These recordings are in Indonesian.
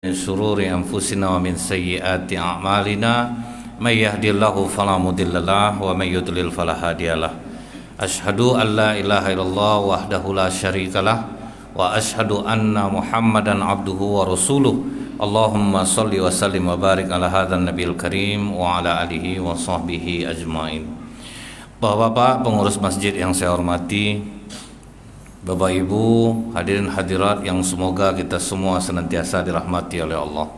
من شرور أنفسنا ومن سيئات أعمالنا من يهدي الله فلا مضل له ومن يضلل فلا هادي له أشهد أن لا إله إلا الله وحده لا شريك له وأشهد أن محمدا عبده ورسوله اللهم صل وسلم وبارك على هذا النبي الكريم وعلى آله وصحبه أجمعين. Bapak-bapak pengurus masjid yang saya hormati, Bapak Ibu, hadirin hadirat yang semoga kita semua senantiasa dirahmati oleh Allah.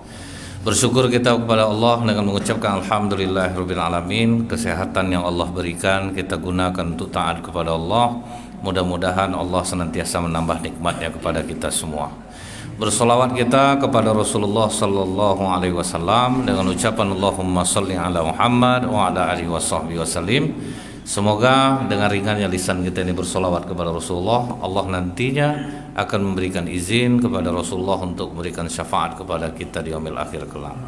Bersyukur kita kepada Allah dengan mengucapkan alhamdulillahirabbil alamin. Kesehatan yang Allah berikan kita gunakan untuk taat kepada Allah. Mudah-mudahan Allah senantiasa menambah nikmatnya kepada kita semua. Bersolawat kita kepada Rasulullah sallallahu alaihi wasallam dengan ucapan Allahumma shalli ala Muhammad wa ala alihi washabbihi wasallim. Semoga dengan ringannya lisan kita ini bersolawat kepada Rasulullah, Allah nantinya akan memberikan izin kepada Rasulullah untuk memberikan syafaat kepada kita di yaumil akhir kelak.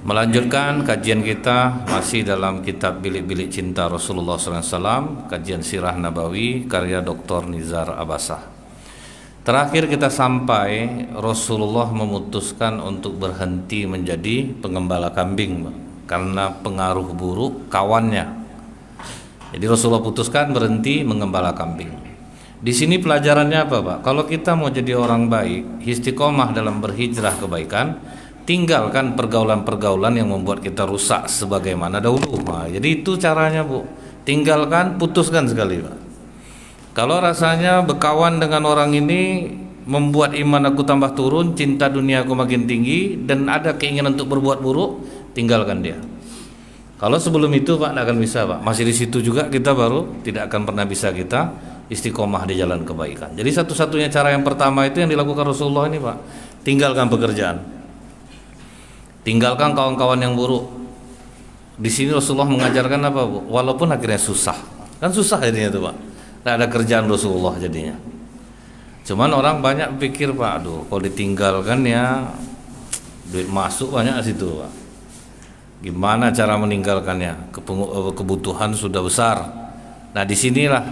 Melanjutkan kajian kita masih dalam kitab Bilik-Bilik Cinta Rasulullah SAW, kajian Sirah Nabawi karya Dr. Nizar Abbasah. Terakhir kita sampai Rasulullah memutuskan untuk berhenti menjadi pengembala kambing karena pengaruh buruk kawannya. Jadi Rasulullah putuskan berhenti mengembala kambing. Di sini pelajarannya apa, Pak? Kalau kita mau jadi orang baik, istiqomah dalam berhijrah kebaikan, tinggalkan pergaulan-pergaulan yang membuat kita rusak sebagaimana dahulu. Nah, jadi itu caranya, Bu. Tinggalkan, putuskan sekali, Pak. Kalau rasanya berkawan dengan orang ini membuat iman aku tambah turun, cinta dunia aku makin tinggi, dan ada keinginan untuk berbuat buruk, tinggalkan dia. Kalau sebelum itu Pak, tidak akan bisa, Pak. Masih di situ juga kita baru tidak akan pernah bisa kita istiqomah di jalan kebaikan. Jadi satu-satunya cara yang pertama itu yang dilakukan Rasulullah ini, Pak. Tinggalkan pekerjaan. Tinggalkan kawan-kawan yang buruk. Di sini Rasulullah mengajarkan apa, Bu? Walaupun akhirnya susah. Kan susah jadinya itu, Pak. Tidak ada kerjaan Rasulullah jadinya. Cuman orang banyak pikir, Pak, aduh, kalau ditinggalkan ya duit masuk banyak di situ, Pak. Gimana cara meninggalkannya? Kebutuhan sudah besar. Nah, disinilah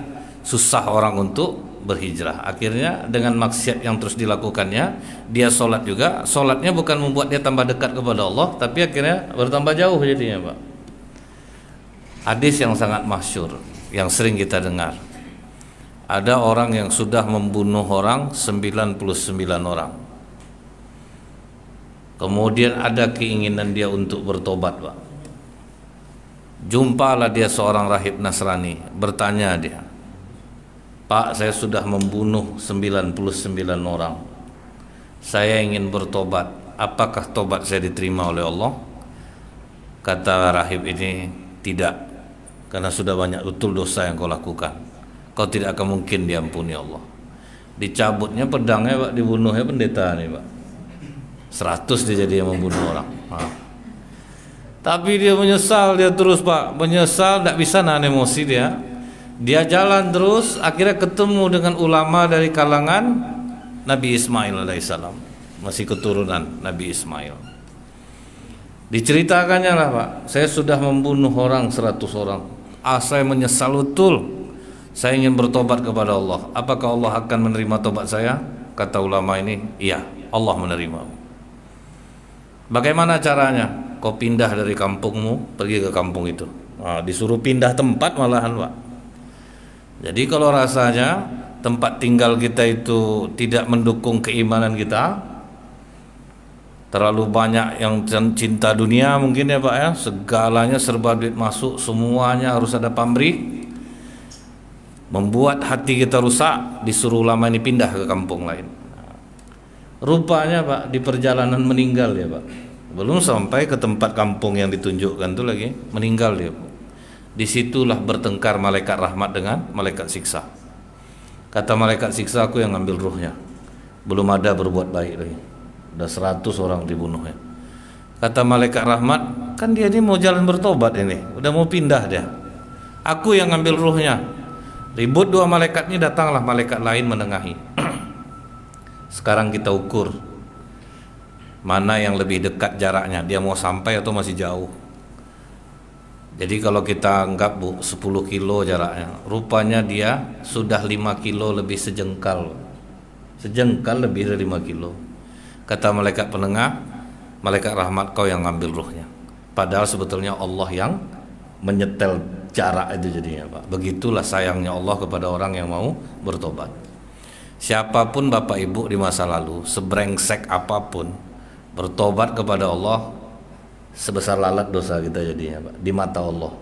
susah orang untuk berhijrah. Akhirnya dengan maksiat yang terus dilakukannya, dia sholat juga. Sholatnya bukan membuat dia tambah dekat kepada Allah, tapi akhirnya bertambah jauh jadinya, Pak. Hadis yang sangat masyhur, yang sering kita dengar. Ada orang yang sudah membunuh orang 99 orang. Kemudian ada keinginan dia untuk bertobat, Pak. Jumpalah dia seorang rahib Nasrani, bertanya dia, Pak, saya sudah membunuh 99 orang. Saya ingin bertobat. Apakah tobat saya diterima oleh Allah? Kata rahib ini, tidak. Karena sudah banyak betul dosa yang kau lakukan. Kau tidak akan mungkin diampuni Allah. Dicabutnya pedangnya, Pak, dibunuhnya pendeta nih, Pak. 100 dia jadi yang membunuh orang. Tapi dia menyesal, dia terus, Pak, menyesal, tidak bisa nahan emosi dia. Dia jalan terus, akhirnya ketemu dengan ulama dari kalangan Nabi Ismail alaihissalam, masih keturunan Nabi Ismail. Diceritakannya lah, Pak, saya sudah membunuh orang 100 orang. Saya menyesal betul. Saya ingin bertobat kepada Allah. Apakah Allah akan menerima tobat saya? Kata ulama ini, iya, Allah menerima. Bagaimana caranya? Kau pindah dari kampungmu, pergi ke kampung itu. Nah, disuruh pindah tempat malahan, Pak. Jadi kalau rasanya tempat tinggal kita itu tidak mendukung keimanan kita, terlalu banyak yang cinta dunia mungkin ya, Pak, ya, segalanya serba duit masuk, semuanya harus ada pamrih, membuat hati kita rusak, disuruh ulama ini pindah ke kampung lain. Rupanya, Pak, di perjalanan meninggal ya, Pak. Belum sampai ke tempat kampung yang ditunjukkan itu lagi meninggal dia, Pak. Disitulah bertengkar malaikat rahmat dengan malaikat siksa. Kata malaikat siksa, aku yang ngambil ruhnya. Belum ada berbuat baik lagi. Udah 100 orang dibunuhnya. Kata malaikat rahmat, kan dia ini mau jalan bertobat ini, udah mau pindah dia. Aku yang ngambil ruhnya. Ribut dua malaikat ini, datanglah malaikat lain menengahi. Sekarang kita ukur mana yang lebih dekat jaraknya, dia mau sampai atau masih jauh. Jadi kalau kita anggap, Bu, 10 kilo jaraknya, rupanya dia sudah 5 kilo lebih sejengkal. Sejengkal lebih dari 5 kilo. Kata malaikat penengah, malaikat rahmat kau yang ngambil ruhnya. Padahal sebetulnya Allah yang menyetel jarak itu jadinya, Pak. Begitulah sayangnya Allah kepada orang yang mau bertobat. Siapapun Bapak Ibu di masa lalu, sebrengsek apapun, bertobat kepada Allah sebesar lalat dosa kita jadinya, Pak, di mata Allah.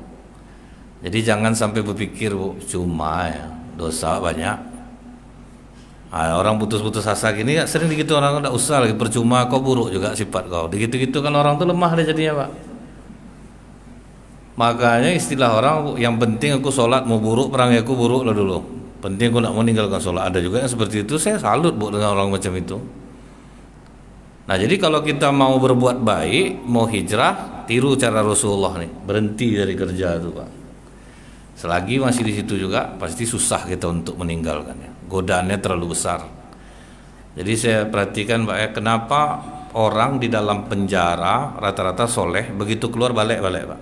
Jadi jangan sampai berpikir, Bu, cuma ya, dosa banyak. Orang putus-putus asa gini ya, sering begitu orang, enggak usah lagi, percuma kau, buruk juga sifat kau. Begitu-gitu kan orang tuh lemah dia jadinya, Pak. Makanya istilah orang, yang penting aku sholat, mau buruk perangai aku buruk lah dulu. Penting aku nak meninggalkan sholat. Ada juga yang seperti itu. Saya salut, Bu, dengan orang macam itu. Nah, jadi kalau kita mau berbuat baik, mau hijrah, tiru cara Rasulullah nih, berhenti dari kerja itu, Pak. Selagi masih di situ juga pasti susah kita untuk meninggalkannya. Godaannya terlalu besar. Jadi saya perhatikan, Pak, ya, kenapa orang di dalam penjara rata-rata soleh, begitu keluar balik-balik, Pak.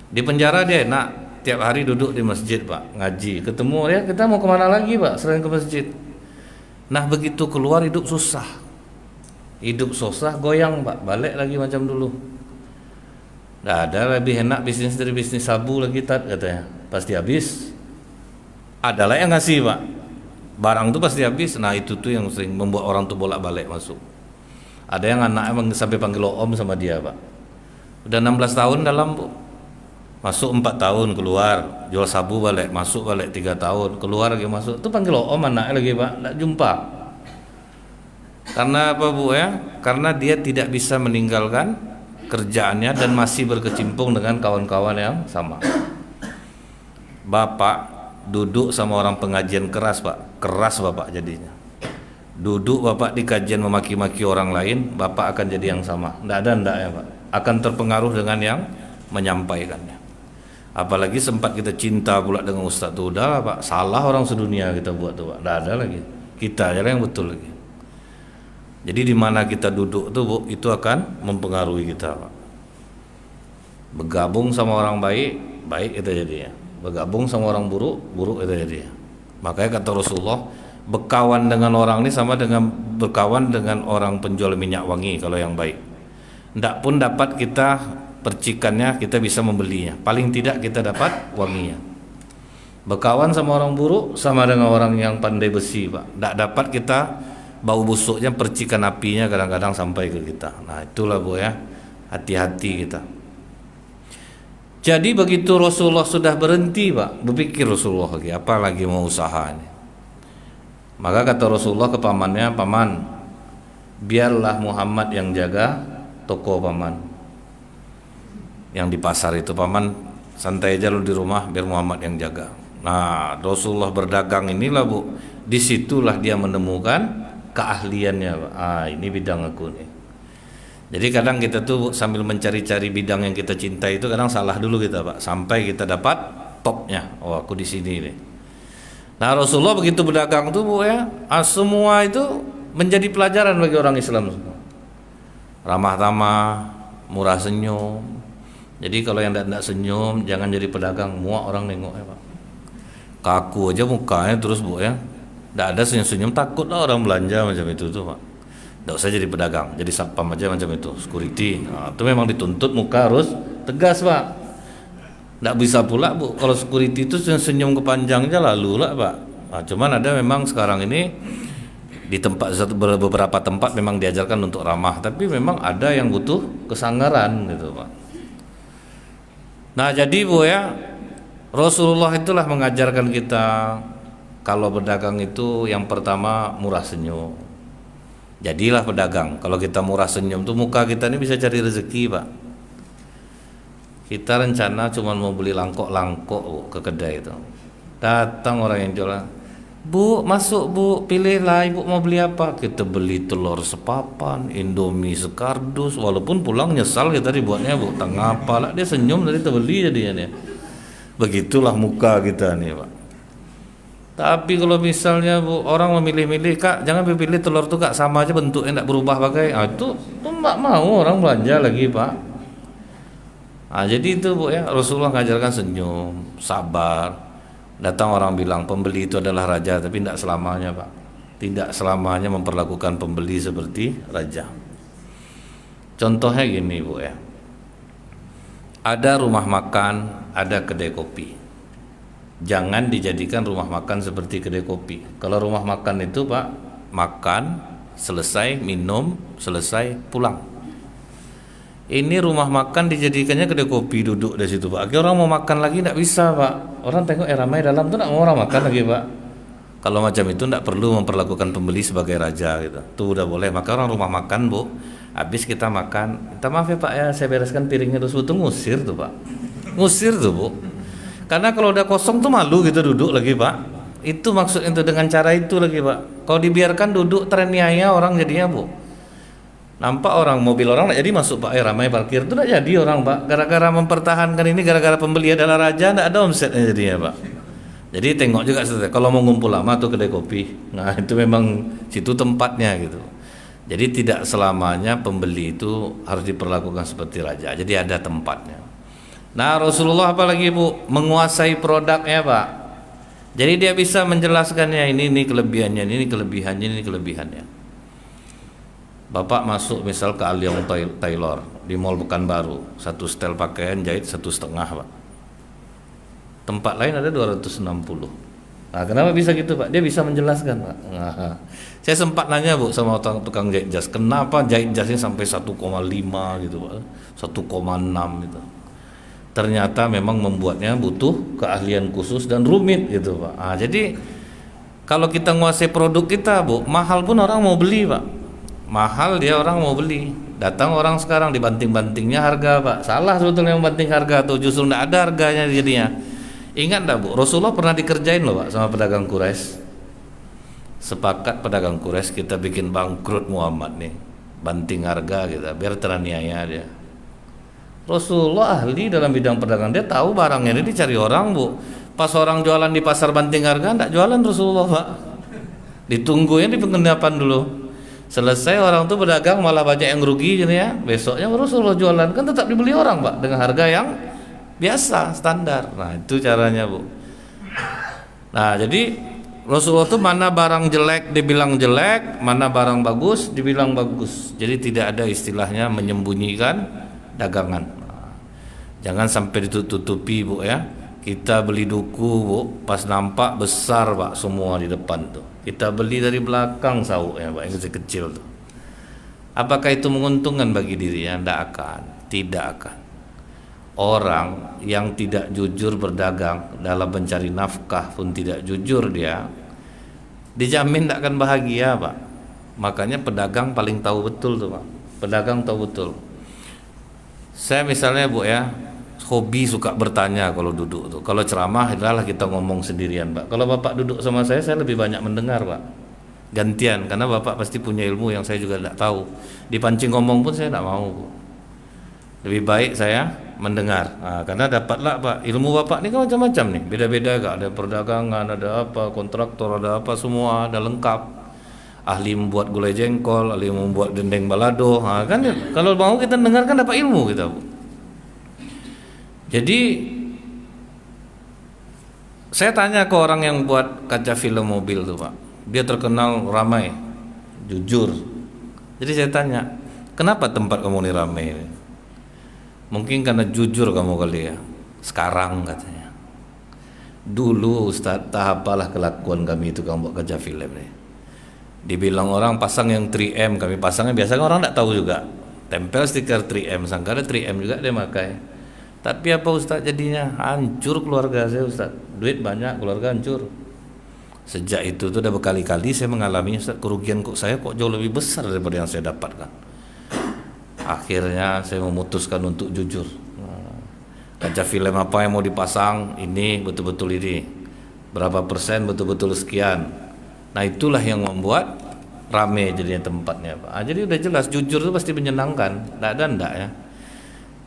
Di penjara dia enak, tiap hari duduk di masjid, Pak, ngaji, ketemu ya, kita mau kemana lagi, Pak, selain ke masjid. Nah, begitu keluar hidup susah, goyang, Pak, balik lagi macam dulu. Nggak ada lebih enak bisnis dari bisnis sabu lagi, katanya, pasti habis. Adalah yang ngasih, Pak, barang tuh pasti habis. Nah, itu tuh yang sering membuat orang tuh bolak-balik masuk. Ada yang anaknya sampai panggil om sama dia, Pak, udah 16 tahun dalam, Bu, masuk 4 tahun, keluar jual sabu balik, masuk balik 3 tahun, keluar lagi masuk, tuh panggil om anaknya lagi, Pak, nggak jumpa. Karena apa, Bu, ya? Karena dia tidak bisa meninggalkan kerjaannya dan masih berkecimpung dengan kawan-kawan yang sama. Bapak duduk sama orang pengajian keras, Pak, keras Bapak jadinya. Duduk Bapak di kajian memaki-maki orang lain, Bapak akan jadi yang sama. Nggak ya, Pak, akan terpengaruh dengan yang menyampaikannya. Apalagi sempat kita cinta pula dengan Ustaz tuh, udah Pak, salah orang sedunia kita buat tuh, Pak, nggak ada lagi, kita aja yang betul lagi. Jadi di mana kita duduk tuh, Bu, itu akan mempengaruhi kita, Pak. Bergabung sama orang baik, baik kita jadinya. Bergabung sama orang buruk, buruk itu jadinya. Makanya kata Rasulullah, berkawan dengan orang ini sama dengan berkawan dengan orang penjual minyak wangi kalau yang baik. Ndak pun dapat kita percikannya, kita bisa membelinya. Paling tidak kita dapat wanginya. Berkawan sama orang buruk sama dengan orang yang pandai besi, Pak. Ndak dapat kita bau busuknya, percikan apinya kadang-kadang sampai ke kita. Nah, itulah, Bu, ya. Hati-hati kita. Jadi begitu Rasulullah sudah berhenti, Pak, berpikir Rasulullah lagi, apa lagi mau usaha ini. Maka kata Rasulullah ke pamannya, paman, biarlah Muhammad yang jaga toko paman. Yang di pasar itu, paman santai aja lu di rumah, biar Muhammad yang jaga. Nah, Rasulullah berdagang inilah, Bu, disitulah dia menemukan keahliannya, Pak. Ini bidang aku nih. Jadi kadang kita tuh sambil mencari-cari bidang yang kita cintai itu kadang salah dulu kita, Pak, sampai kita dapat topnya. Oh, aku di sini nih. Nah, Rasulullah begitu berdagang tuh, Bu, ya, semua itu menjadi pelajaran bagi orang Islam. Ramah tamah, murah senyum. Jadi kalau yang tidak senyum jangan jadi pedagang, muak orang nengok, ya, Pak. Kaku aja mukanya terus, Bu, ya. Tidak ada senyum-senyum, takut lah orang belanja macam itu tuh, Pak. Tidak usah jadi pedagang, jadi satpam aja macam itu, security. Nah, itu memang dituntut muka harus tegas, Pak. Tidak bisa pula, Bu, kalau security itu senyum kepanjangnya lalu lah, Pak. Nah, cuman ada memang sekarang ini di beberapa tempat memang diajarkan untuk ramah, tapi memang ada yang butuh kesanggaran gitu, Pak. Nah, jadi, Bu, ya, Rasulullah itulah mengajarkan kita kalau berdagang itu yang pertama murah senyum. Jadilah pedagang. Kalau kita murah senyum tuh muka kita ini bisa cari rezeki, Pak. Kita rencana cuma mau beli langkok-langkok ke kedai itu. Datang orang yang jualan, Bu, masuk, Bu, pilihlah Ibu mau beli apa. Kita beli telur sepapan, Indomie sekardus, walaupun pulang nyesal kita dibuatnya, Bu. Tengah apa lah, dia senyum dari terbeli jadinya dia. Begitulah muka kita nih, Pak. Tapi kalau misalnya, Bu, orang memilih-milih, Kak, jangan pilih telur tuh, Kak, sama aja bentuknya, enggak berubah pakai. Itu enggak mau orang belanja lagi, Pak. Jadi itu, Bu, ya, Rasulullah mengajarkan senyum, sabar. Datang orang bilang pembeli itu adalah raja, tapi enggak selamanya, Pak. tidak selamanya memperlakukan pembeli seperti raja. Contohnya gini Bu ya, ada rumah makan, ada kedai kopi. Jangan dijadikan rumah makan seperti kedai kopi. Kalau rumah makan itu Pak, makan, selesai, minum, selesai, pulang. Ini rumah makan dijadikannya kedai kopi, duduk di situ Pak. Akhirnya orang mau makan lagi tidak bisa Pak. Orang tengok ramai dalam tuh tidak mau orang makan lagi Pak. Kalau macam itu tidak perlu memperlakukan pembeli sebagai raja gitu. Tuh udah boleh. Maka orang rumah makan Bu, habis kita makan, minta maaf ya Pak ya, saya bereskan piringnya terus itu ngusir tuh Pak. Ngusir tuh Bu. Karena kalau udah kosong tuh malu gitu duduk lagi Pak. Itu maksudnya itu dengan cara itu lagi Pak. Kalau dibiarkan duduk teraniaya orang jadinya Bu. Nampak orang mobil orang nggak jadi masuk Pak, ramai parkir itu nggak jadi orang Pak. Gara-gara mempertahankan ini, gara-gara pembeli adalah raja, nggak ada omsetnya jadinya Pak. Jadi tengok juga kalau mau ngumpul lama tuh kedai kopi. Nah itu memang situ tempatnya gitu. Jadi tidak selamanya pembeli itu harus diperlakukan seperti raja. Jadi ada tempatnya. Nah Rasulullah apalagi Bu, menguasai produknya Pak. Jadi dia bisa menjelaskannya, ini kelebihannya, ini kelebihannya, ini kelebihannya. Bapak masuk misal ke Aliong Tailor di Mall Pekanbaru, satu setel pakaian jahit 1,5 Pak. Tempat lain ada 260. Nah kenapa bisa gitu Pak? Dia bisa menjelaskan Pak. Nah, saya sempat nanya Bu sama tukang jahit jas, kenapa jahit jasnya sampai 1,5 gitu Pak, 1,6 gitu. Ternyata memang membuatnya butuh keahlian khusus dan rumit gitu Pak. Nah, jadi kalau kita menguasai produk kita Bu, mahal pun orang mau beli Pak. Mahal dia orang mau beli. Datang orang sekarang dibanting-bantingnya harga Pak. Salah sebetulnya membanting harga tuh, justru tidak ada harganya jadinya. Ingat enggak Bu, Rasulullah pernah dikerjain loh Pak sama pedagang Quraisy. Sepakat pedagang Quraisy kita bikin bangkrut Muhammad nih, banting harga kita biar teraniaya dia. Rasulullah ahli dalam bidang perdagangan, dia tahu barangnya ini dicari orang Bu. Pas orang jualan di pasar banting harga, enggak jualan Rasulullah Pak. Ditunggunya di penggendapan dulu. Selesai orang tuh berdagang malah banyak yang rugi jadi ya. Besoknya Rasulullah jualan kan tetap dibeli orang Pak dengan harga yang biasa standar. Nah itu caranya Bu. Nah jadi Rasulullah tuh mana barang jelek dibilang jelek, mana barang bagus dibilang bagus. Jadi tidak ada istilahnya menyembunyikan dagangan. Jangan sampai ditutupi Bu ya. Kita beli duku Bu, pas nampak besar Pak semua di depan tuh. Kita beli dari belakang sauknya Pak, yang kecil-kecil tuh. Apakah itu menguntungkan bagi dirinya? Tidak akan. Tidak akan. Orang yang tidak jujur berdagang dalam mencari nafkah pun tidak jujur dia, dijamin tidak akan bahagia Pak. Makanya pedagang paling tahu betul tuh Pak. Pedagang tahu betul. Saya misalnya Bu ya, hobi suka bertanya kalau duduk tuh. Kalau ceramah adalah kita ngomong sendirian Pak. Kalau Bapak duduk sama saya lebih banyak mendengar Pak. Gantian, karena Bapak pasti punya ilmu yang saya juga tidak tahu. Dipancing ngomong pun saya tidak mau Bu. Lebih baik saya mendengar. Nah, karena dapatlah Pak, ilmu Bapak ini kan macam-macam nih. Beda-beda Kak, ada perdagangan, ada apa, kontraktor, ada apa semua, ada lengkap. Ahli membuat gulai jengkol, ahli membuat dendeng balado. Nah, kan kalau mau kita dengarkan dapat ilmu kita Bu. Jadi saya tanya ke orang yang buat kaca film mobil tuh Pak, dia terkenal ramai, jujur. Jadi saya tanya, kenapa tempat kamu ini ramai? Mungkin karena jujur kamu kali ya. Sekarang katanya. Dulu Ustaz, tak apalah kelakuan kami itu kamu buat kaca film nih. Dibilang orang pasang yang 3M, kami pasangnya biasa kan orang tidak tahu juga. Tempel stiker 3M, sangka ada 3M juga dia pakai. Tapi apa Ustaz jadinya? Hancur keluarga saya Ustaz. Duit banyak, keluarga hancur. Sejak itu tuh udah berkali-kali saya mengalami Ustaz, kerugian kok saya kok jauh lebih besar daripada yang saya dapatkan. Akhirnya saya memutuskan untuk jujur. Kaca film apa yang mau dipasang, ini betul-betul ini. Berapa persen betul-betul sekian. Nah itulah yang membuat rame jadinya tempatnya Pak. Jadi udah jelas jujur itu pasti menyenangkan. Tidak ada ndak ya.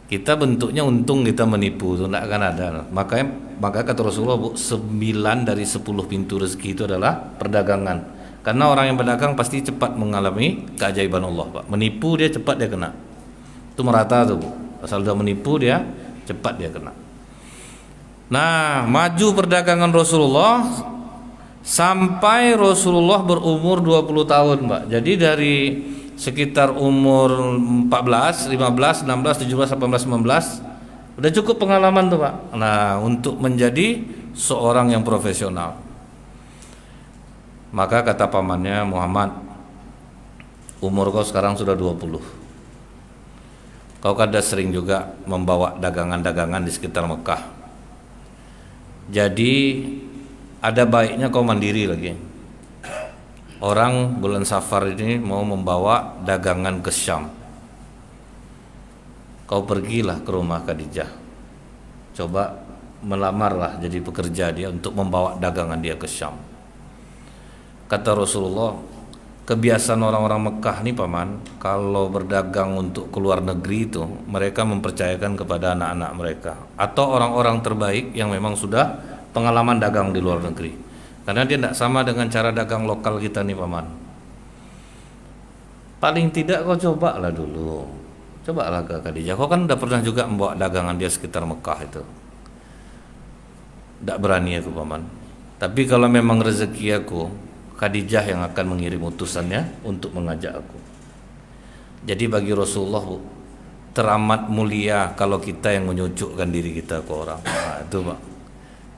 Kita bentuknya untung kita menipu itu tidak akan ada. Maka kata Rasulullah Bu, 9 dari 10 pintu rezeki itu adalah perdagangan. Karena orang yang berdagang pasti cepat mengalami keajaiban Allah Pak. Menipu dia cepat dia kena. Itu merata tuh Bu. Asal udah menipu dia cepat dia kena. Nah maju perdagangan Rasulullah sampai Rasulullah berumur 20 tahun, Pak. Jadi dari sekitar umur 14, 15, 16, 17, 18, 19 udah cukup pengalaman tuh, Pak. Nah, untuk menjadi seorang yang profesional. Maka kata pamannya, Muhammad, umur kau sekarang sudah 20. Kau kan sudah sering juga membawa dagangan-dagangan di sekitar Mekah. Jadi ada baiknya kau mandiri lagi. Orang bulan Safar ini mau membawa dagangan ke Syam. Kau pergilah ke rumah Khadijah. Coba melamarlah jadi pekerja dia untuk membawa dagangan dia ke Syam. Kata Rasulullah, kebiasaan orang-orang Mekah nih paman, kalau berdagang untuk keluar negeri itu mereka mempercayakan kepada anak-anak mereka atau orang-orang terbaik yang memang sudah pengalaman dagang di luar negeri. Karena dia tidak sama dengan cara dagang lokal kita nih paman. Paling tidak kau cobalah dulu. Cobalah ke Khadijah. Kau kan udah pernah juga membawa dagangan dia sekitar Mekah itu. Tidak berani aku paman. Tapi kalau memang rezeki aku, Khadijah yang akan mengirim utusannya untuk mengajak aku. Jadi bagi Rasulullah, Bu, teramat mulia kalau kita yang menyucukkan diri kita ke orang. Nah, itu, Pak.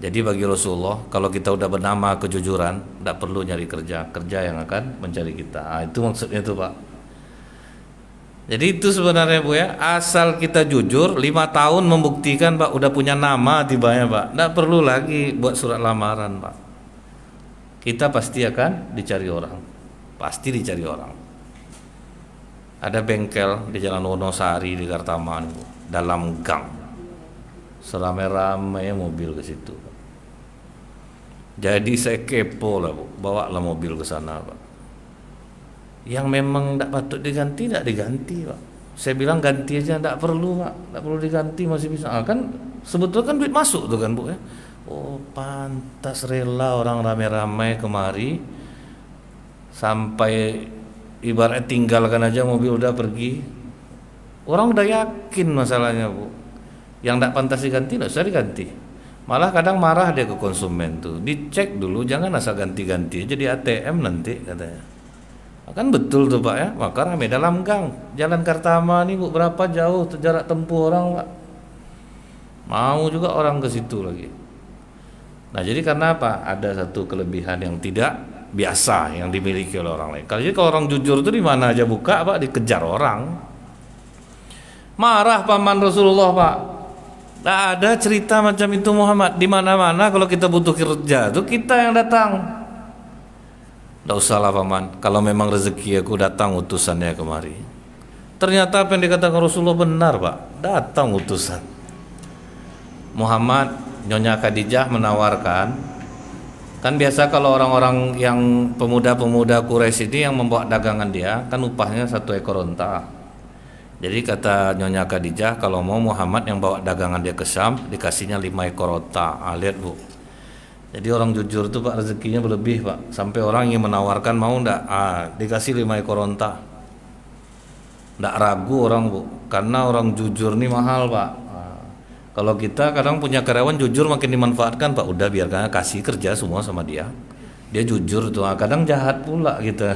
Jadi bagi Rasulullah, kalau kita udah bernama kejujuran, tidak perlu nyari kerja yang akan mencari kita. Nah, itu maksudnya itu, Pak. Jadi itu sebenarnya, Bu, ya, asal kita jujur, 5 tahun membuktikan, Pak, udah punya nama tibanya, Pak. Tidak perlu lagi buat surat lamaran, Pak. Kita pasti akan dicari orang. Pasti dicari orang. Ada bengkel di Jalan Wonosari di Kartaman, Bu, dalam gang. Seramai-ramai mobil ke situ. Jadi saya kepo lah, Bu. Bawalah mobil ke sana, Pak. Yang memang tidak patut diganti, tidak diganti, Pak. Saya bilang ganti aja, tidak perlu, Pak. Tidak perlu diganti, masih bisa. Kan sebetulnya kan duit masuk tuh kan, Bu, ya. Oh, pantas rela orang ramai-ramai kemari sampai ibarat tinggalkan aja mobil udah pergi. Orang udah yakin masalahnya, Bu. Yang tidak pantas diganti, tidak usah diganti. Malah kadang marah dia ke konsumen tuh. Dicek dulu, jangan asal ganti-ganti. Jadi ATM nanti katanya. Kan betul tuh, Pak, ya. Maka ramai dalam gang. Jalan Kartama nih, Bu, berapa jauh jarak tempuh orang, Pak. Mau juga orang ke situ lagi. Nah, jadi karena apa? Ada satu kelebihan yang tidak biasa yang dimiliki oleh orang lain. Jadi kalau orang jujur itu di mana aja buka, Pak, dikejar orang. Marah paman Rasulullah, Pak. Tidak ada cerita macam itu, Muhammad. Di mana-mana kalau kita butuh kerja, itu kita yang datang. Tidak usahlah, paman. Kalau memang rezeki aku datang utusannya kemari. Ternyata apa yang dikatakan Rasulullah benar, Pak. Datang utusan. Muhammad, Nyonya Khadijah menawarkan. Kan biasa kalau orang-orang yang pemuda-pemuda Quraisy ini yang membawa dagangan dia, kan upahnya 1 ekor unta. Jadi kata Nyonya Khadijah, kalau mau Muhammad yang bawa dagangan dia ke Syam, dikasihnya 5 ekor unta. Lihat, Bu. Jadi orang jujur itu, Pak, rezekinya berlebih, Pak. Sampai orang yang menawarkan mau enggak, dikasih 5 ekor unta. Enggak ragu orang, Bu. Karena orang jujur ini mahal, Pak. Kalau kita kadang punya karyawan jujur makin dimanfaatkan, Pak. Udah biarkan kasih kerja semua sama dia. Dia jujur tuh, kadang jahat pula kita.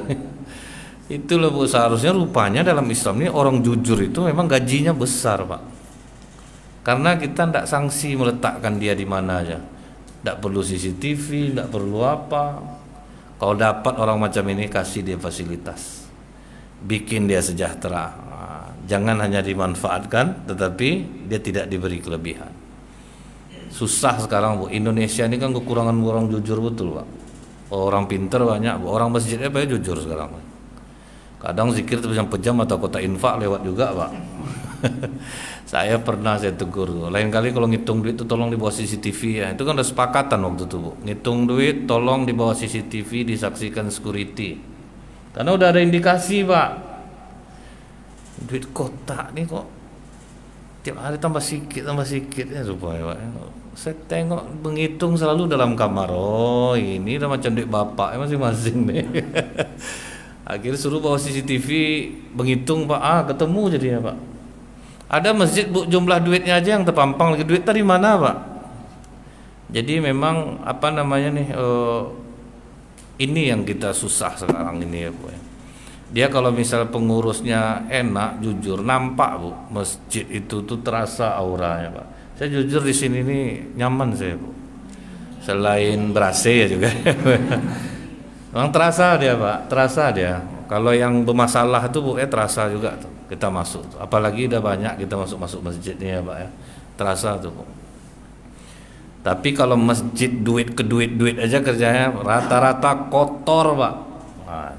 Itulah, Bu, seharusnya rupanya dalam Islam ini orang jujur itu memang gajinya besar, Pak. Karena kita tidak sanksi meletakkan dia di mana aja. Tidak perlu CCTV, tidak perlu apa. Kalau dapat orang macam ini, kasih dia fasilitas, bikin dia sejahtera. Jangan hanya dimanfaatkan, tetapi dia tidak diberi kelebihan. Susah sekarang, Bu. Indonesia ini kan kekurangan orang jujur betul, Pak. Orang pinter banyak, Bu. Orang masjidnya banyak jujur sekarang. Kadang zikir pejam-pejam atau kota infak lewat juga, Pak. Saya tegur. Lain kali kalau ngitung duit itu tolong di bawah CCTV ya. Itu kan udah sepakatan waktu itu, Bu. Ngitung duit tolong di bawah CCTV, disaksikan security. Karena udah ada indikasi, Pak. Duit kotak nih kok tiap hari tambah sedikit ya supaya, Pak. Saya tengok menghitung selalu dalam kamar. Oh, ini udah macam duit bapak masing-masing nih. Akhirnya suruh bawa CCTV menghitung, Pak. Ketemu jadinya, Pak. Ada masjid, Bu, jumlah duitnya aja yang terpampang lagi. Duit dari mana, Pak? Jadi memang apa namanya nih, Ini yang kita susah sekarang ini ya Bu ya. Dia kalau misal pengurusnya enak, jujur, nampak Bu, masjid itu tuh terasa auranya Pak. Saya jujur di sini nih nyaman saya Bu. Selain ber-AC ya juga. Memang terasa dia Pak, terasa dia. Kalau yang bermasalah tuh Bu terasa juga tuh. Kita masuk. Apalagi udah banyak kita masuk masjidnya ya Pak ya. Terasa tuh Bu. Tapi kalau masjid duit ke duit aja kerjanya rata-rata kotor Pak. Nah,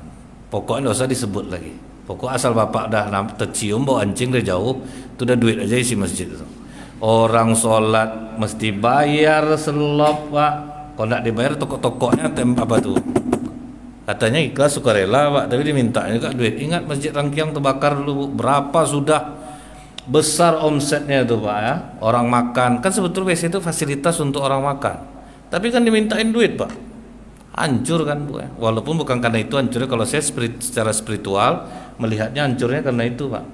pokoknya nggak usah disebut lagi. Pokok asal bapak dah tercium bau anjing dari jauh, itu udah duit aja isi masjid itu. Orang sholat mesti bayar selop Pak. Kalau nggak dibayar toko-tokonya apa tuh? Katanya ikhlas sukarela Pak, tapi diminta juga duit. Ingat masjid Rangkiang terbakar dulu berapa sudah besar omsetnya itu Pak ya. Orang makan kan sebetulnya WC itu fasilitas untuk orang makan. Tapi kan dimintain duit Pak. Hancur kan Bu ya. Walaupun bukan karena itu hancurnya, kalau saya secara spiritual melihatnya hancurnya karena itu Pak.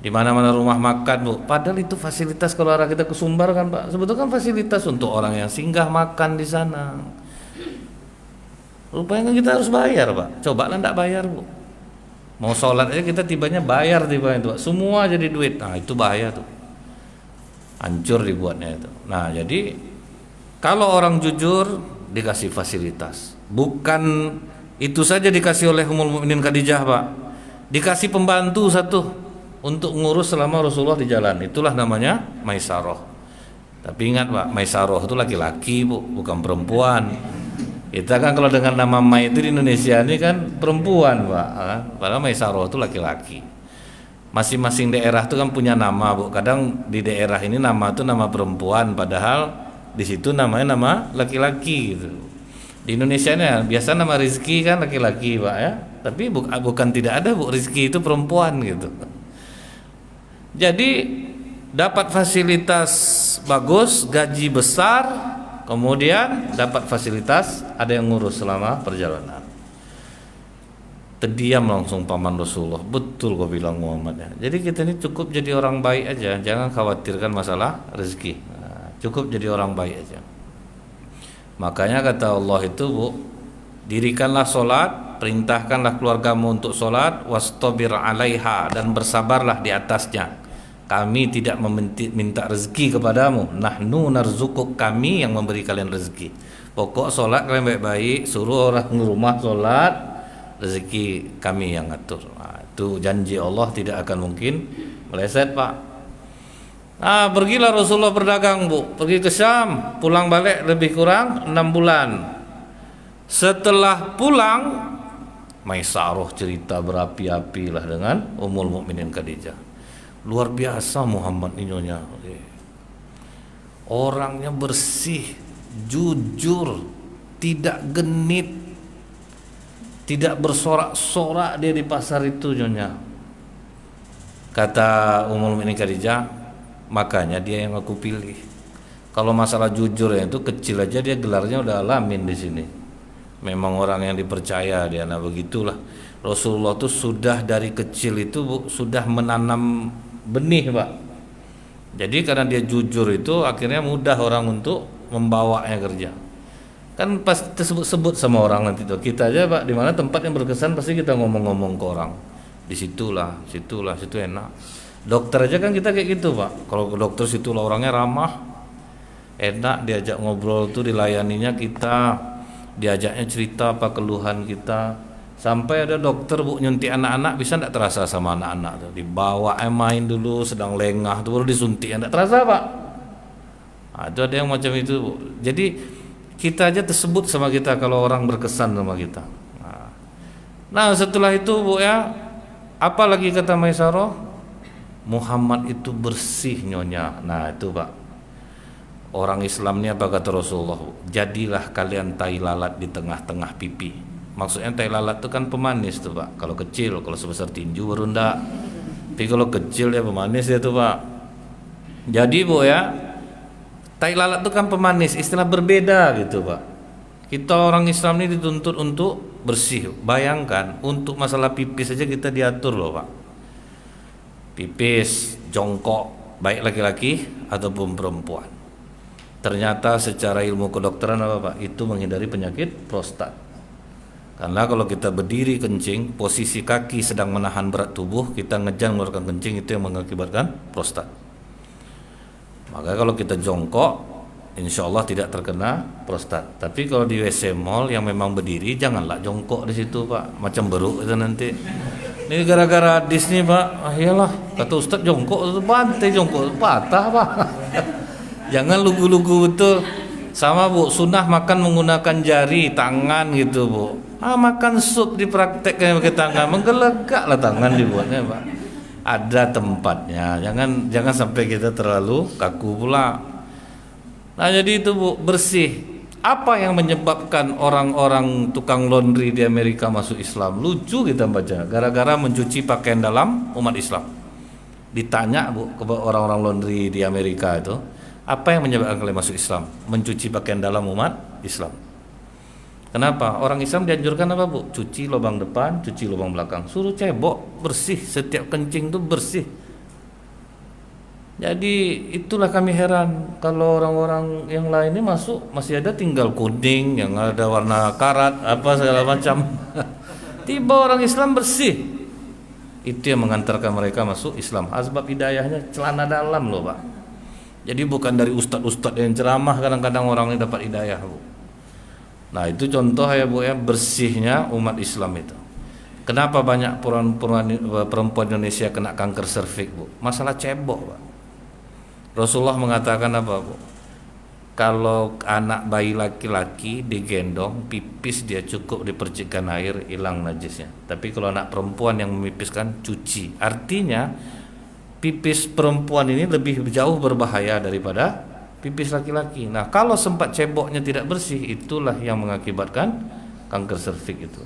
Di mana-mana rumah makan Bu, padahal itu fasilitas. Kalau arah kita ke Sumbar kan Pak, sebetulnya kan fasilitas untuk orang yang singgah makan di sana. Rupanya kan kita harus bayar Pak. Coba lah enggak bayar Bu. Mau sholat aja kita tibanya bayar itu Pak. Semua jadi duit. Nah itu bahaya tuh. Hancur dibuatnya itu. Nah jadi kalau orang jujur dikasih fasilitas. Bukan itu saja dikasih oleh Ummul Mukminin Khadijah Pak. Dikasih pembantu satu untuk ngurus selama Rasulullah di jalan. Itulah namanya Maisarah. Tapi ingat Pak, Maisarah itu laki-laki Bu, bukan perempuan. Kita kan kalau dengan nama Mai itu di Indonesia ini kan perempuan Pak. Padahal Maisarah itu laki-laki. Masing-masing daerah itu kan punya nama Bu. Kadang di daerah ini nama itu nama perempuan, padahal di situ namanya nama laki-laki gitu. Di Indonesia ini biasa nama Rizki kan laki-laki Pak ya. Tapi bukan tidak ada Bu, Rizki itu perempuan gitu. Jadi dapat fasilitas bagus, gaji besar, kemudian dapat fasilitas ada yang ngurus selama perjalanan. Terdiam langsung paman Rasulullah. Betul kau bilang Muhammad ya. Jadi kita ini cukup jadi orang baik aja, jangan khawatirkan masalah rezeki. Cukup jadi orang baik aja. Makanya kata Allah itu Bu, dirikanlah solat, perintahkanlah keluargamu untuk solat, wastabir alaiha, dan bersabarlah di atasnya. Kami tidak minta rezeki kepadamu, nahnu narzukuk, kami yang memberi kalian rezeki. Pokok solat kalian baik-baik, suruh orang rumah solat, rezeki kami yang ngatur. Nah, itu janji Allah tidak akan mungkin meleset Pak. Nah, pergilah Rasulullah berdagang Bu, pergi ke Syam, pulang balik lebih kurang 6 bulan. Setelah pulang, Maisarah cerita berapi-api lah dengan Ummul Mukminin Khadijah. Luar biasa Muhammad ini nyonya. Orangnya bersih, jujur, tidak genit, tidak bersorak-sorak dia di pasar itu nyonya. Kata Ummul Mukminin Khadijah, makanya dia yang aku pilih. Kalau masalah jujur ya itu kecil aja dia gelarnya udah alamin di sini. Memang orang yang dipercaya dia. Nah begitulah Rasulullah tuh sudah dari kecil itu Bu, sudah menanam benih Pak. Jadi karena dia jujur itu akhirnya mudah orang untuk membawanya kerja. Kan pasti sebut sama orang nanti tuh. Kita aja Pak di mana tempat yang berkesan pasti kita ngomong-ngomong ke orang. Di situ enak. Dokter aja kan kita kayak gitu Pak. Kalau ke dokter situ lah orangnya ramah, enak, diajak ngobrol tuh dilayaninya kita, diajaknya cerita apa keluhan kita. Sampai ada dokter Bu nyuntik anak-anak bisa enggak terasa sama anak-anak tuh. Dibawa main dulu sedang lengah tuh baru disuntik enggak terasa Pak. Nah, itu ada yang macam itu Bu. Jadi kita aja tersebut sama kita kalau orang berkesan sama kita. Nah setelah itu Bu ya, apa lagi kata Maisarah? Muhammad itu bersih nyonya. Nah itu Pak, orang Islam ini apa kata Rasulullah? Jadilah kalian tai lalat di tengah-tengah pipi. Maksudnya tai lalat itu kan pemanis tuh Pak. Kalau kecil, kalau sebesar tinju baru enggak. Tapi kalau kecil ya pemanis ya tuh Pak. Jadi Bu ya, tai lalat itu kan pemanis, istilah berbeda gitu Pak. Kita orang Islam ini dituntut untuk bersih. Bayangkan untuk masalah pipis saja kita diatur loh Pak. Pipis, jongkok, baik laki-laki ataupun perempuan. Ternyata secara ilmu kedokteran apa Pak? Itu menghindari penyakit prostat. Karena kalau kita berdiri kencing, posisi kaki sedang menahan berat tubuh, kita ngejang mengeluarkan kencing, itu yang mengakibatkan prostat. Maka kalau kita jongkok, insya Allah tidak terkena prostat. Tapi kalau di WC mall yang memang berdiri, janganlah jongkok di situ Pak, macam beruk itu nanti. Ini gara-gara hadis nih Pak, iyalah kata Ustadz jongkok itu bantai, jongkok patah Pak. Jangan lugu-lugu betul. Sama Bu, sunnah makan menggunakan jari, tangan gitu Bu. Makan sup dipraktekkan pakai tangan, menggelegak lah tangan dibuatnya Pak. Ada tempatnya, jangan sampai kita terlalu kaku pula. Nah jadi itu Bu, bersih. Apa yang menyebabkan orang-orang tukang laundry di Amerika masuk Islam? Lucu kita baca, gara-gara mencuci pakaian dalam umat Islam. Ditanya Bu ke orang-orang laundry di Amerika itu, apa yang menyebabkan kalian masuk Islam? Mencuci pakaian dalam umat Islam. Kenapa? Orang Islam dianjurkan apa Bu? Cuci lubang depan, cuci lubang belakang. Suruh cebok, bersih. Setiap kencing itu bersih. Jadi itulah kami heran kalau orang-orang yang lainnya masuk masih ada tinggal kuning, yang ada warna karat, apa segala macam. Tiba orang Islam bersih. Itu yang mengantarkan mereka masuk Islam. Asbab hidayahnya celana dalam loh Pak. Jadi bukan dari ustadz-ustadz yang ceramah kadang-kadang orang ini dapat hidayah Bu. Nah itu contoh ya Bu ya, bersihnya umat Islam itu. Kenapa banyak perempuan Indonesia kena kanker serviks Bu? Masalah cebok Pak. Rasulullah mengatakan apa Bu? Kalau anak bayi laki-laki digendong, pipis dia cukup dipercikkan air, hilang najisnya. Tapi kalau anak perempuan yang memipiskan, cuci. Artinya pipis perempuan ini lebih jauh berbahaya daripada pipis laki-laki. Nah kalau sempat ceboknya tidak bersih, itulah yang mengakibatkan kanker serviks itu.